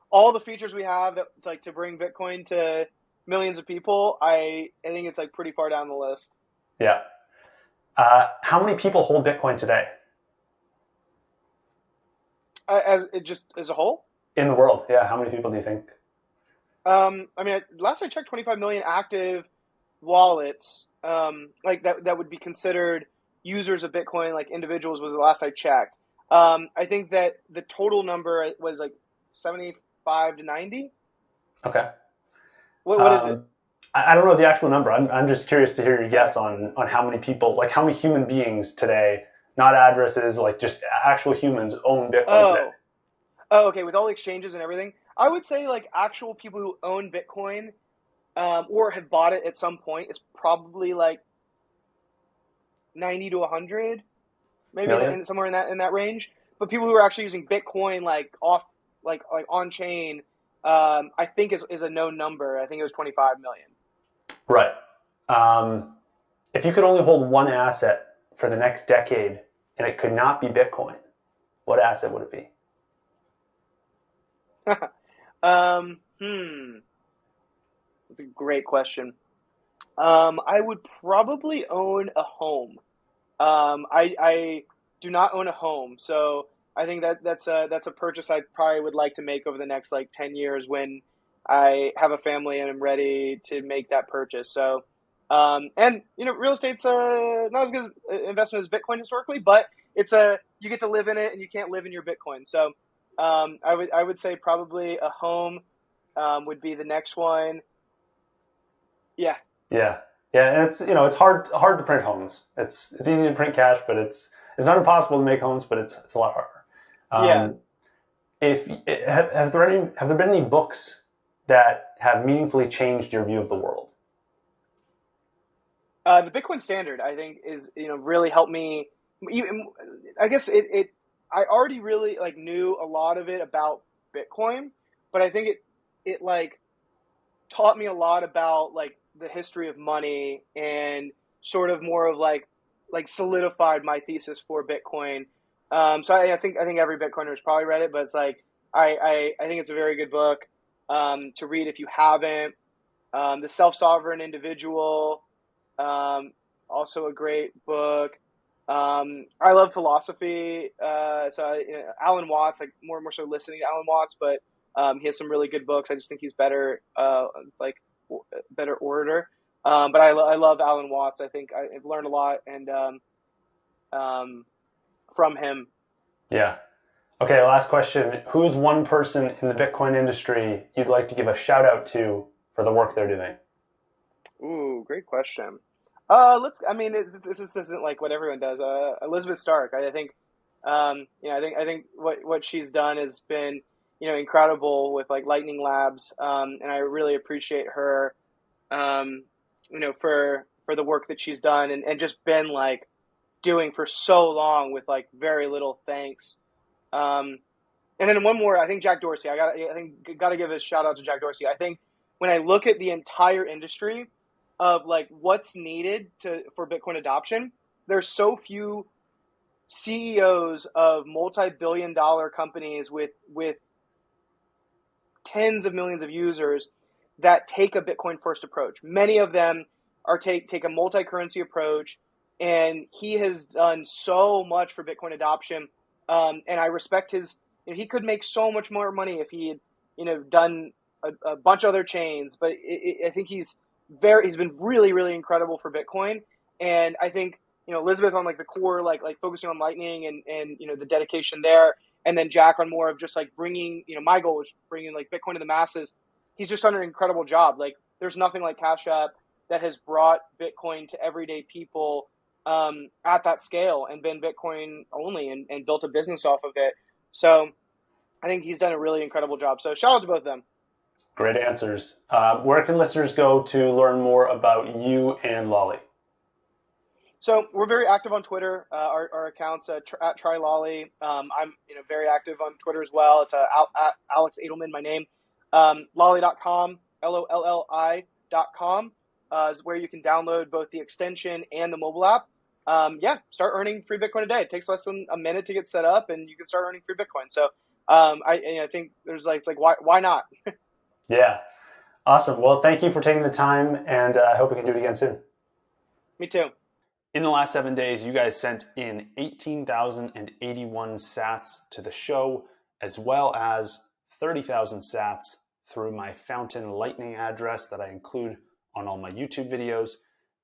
all the features we have that to bring Bitcoin to millions of people, I think it's pretty far down the list. Yeah. How many people hold Bitcoin today? As a whole? In the world, yeah. How many people do you think? Last I checked, 25 million active wallets, that would be considered users of Bitcoin, individuals, was the last I checked. I think that the total number was 75 to 90. Okay. What is it? I don't know the actual number. I'm just curious to hear your guess on how many people, how many human beings today, not addresses, just actual humans own Bitcoin today. Oh, okay. With all the exchanges and everything, I would say actual people who own Bitcoin or have bought it at some point, it's probably 90 to 100, maybe somewhere in that range. But people who are actually using Bitcoin on chain, I think is a known number. I think it was 25 million. Right. If you could only hold one asset for the next decade and it could not be Bitcoin, what asset would it be? That's a great question. I would probably own a home. I do not own a home, so I think that's a purchase I probably would like to make over the next 10 years when I have a family and I'm ready to make that purchase. So, and real estate's not as good an investment as Bitcoin historically, but you get to live in it and you can't live in your Bitcoin. So, I would say probably a home would be the next one. Yeah. Yeah. Yeah, and it's hard to print homes. It's easy to print cash, but it's not impossible to make homes, but it's a lot harder. Have there been any books that have meaningfully changed your view of the world? The Bitcoin Standard, I think, is really helped me. I guess I already really knew a lot of it about Bitcoin, but I think it taught me a lot about the history of money and sort of more of solidified my thesis for Bitcoin. So I think every Bitcoiner has probably read it, but it's I think it's a very good book to read if you haven't. The Self-Sovereign Individual, also a great book. I love philosophy, so Alan Watts, more so listening to Alan Watts, but he has some really good books. I just think he's better, better orator. But I love Alan Watts. I think I've learned a lot from him. Yeah. Okay, last question. Who's one person in the Bitcoin industry you'd like to give a shout out to for the work they're doing? Ooh, great question. This isn't what everyone does. Elizabeth Stark. I think what she's done has been, incredible with Lightning Labs. And I really appreciate her, for the work that she's done and just been doing for so long with very little thanks. And then one more, I think Jack Dorsey. I gotta give a shout out to Jack Dorsey. I think when I look at the entire industry of what's needed for Bitcoin adoption, there's so few CEOs of multi-billion-dollar companies with tens of millions of users that take a Bitcoin first approach. Many of them take a multi-currency approach. and he has done so much for Bitcoin adoption. And I respect his. He could make so much more money if he had, done a bunch of other chains. But I think he's been really, really incredible for Bitcoin. And I think Elizabeth on like the core, like focusing on Lightning and the dedication there, and then Jack on more of just like bringing. My goal was bringing like Bitcoin to the masses. He's just done an incredible job. Like there's nothing like Cash App that has brought Bitcoin to everyday people at that scale and been Bitcoin only and built a business off of it. So I think he's done a really incredible job. So shout out to both of them. Great answers. Where can listeners go to learn more about you and Lolli? So we're very active on Twitter. Our accounts at TryLolli. I'm very active on Twitter as well. It's at Alex Adelman, my name. Lolli.com, LOLLI.com is where you can download both the extension and the mobile app. Start earning free Bitcoin a day. It takes less than a minute to get set up, and you can start earning free Bitcoin. So I think there's why not? Yeah, awesome. Well, thank you for taking the time, and I hope we can do it again soon. Me too. In the last 7 days, you guys sent in 18,081 sats to the show, as well as 30,000 sats through my Fountain Lightning address that I include on all my YouTube videos.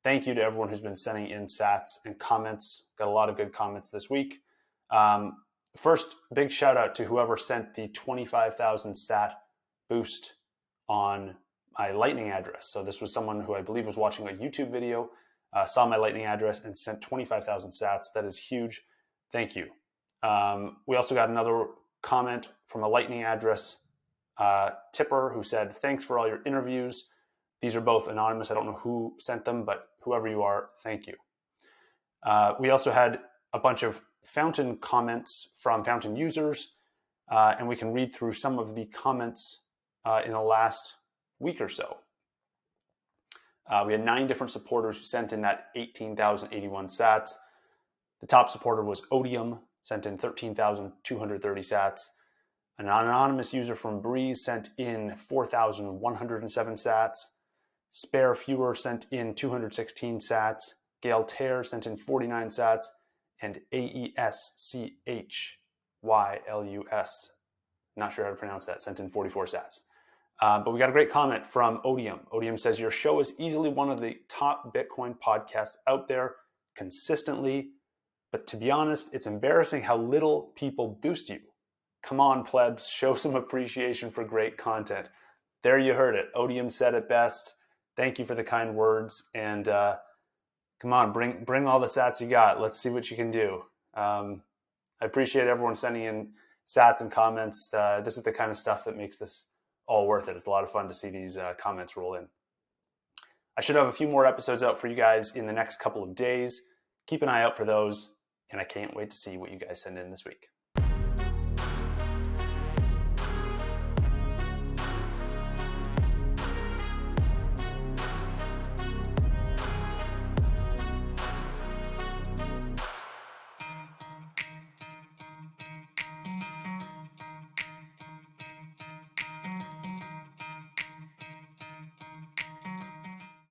Thank you to everyone who's been sending in sats and comments. Got a lot of good comments this week. First, big shout out to whoever sent the 25,000 sat boost on my Lightning address. So this was someone who I believe was watching a YouTube video, saw my Lightning address and sent 25,000 sats. That is huge. Thank you. We also got another comment from a Lightning address tipper who said, thanks for all your interviews. These are both anonymous. I don't know who sent them, but whoever you are, thank you. We also had a bunch of Fountain comments from Fountain users, and we can read through some of the comments in the last week or so. We had 9 different supporters who sent in that 18,081 sats. The top supporter was Odium, sent in 13,230 sats. An anonymous user from Breeze sent in 4,107 sats. Spare Fewer sent in 216 sats. Gail Tear sent in 49 sats. And AESCHYLUS, not sure how to pronounce that, sent in 44 sats. But we got a great comment from Odium. Odium says, your show is easily one of the top Bitcoin podcasts out there consistently. But to be honest, it's embarrassing how little people boost you. Come on, plebs, show some appreciation for great content. There you heard it. Odium said it best. Thank you for the kind words. And come on, bring all the sats you got. Let's see what you can do. I appreciate everyone sending in sats and comments. This is the kind of stuff that makes this all worth it. It's a lot of fun to see these comments roll in. I should have a few more episodes out for you guys in the next couple of days. Keep an eye out for those, and I can't wait to see what you guys send in this week.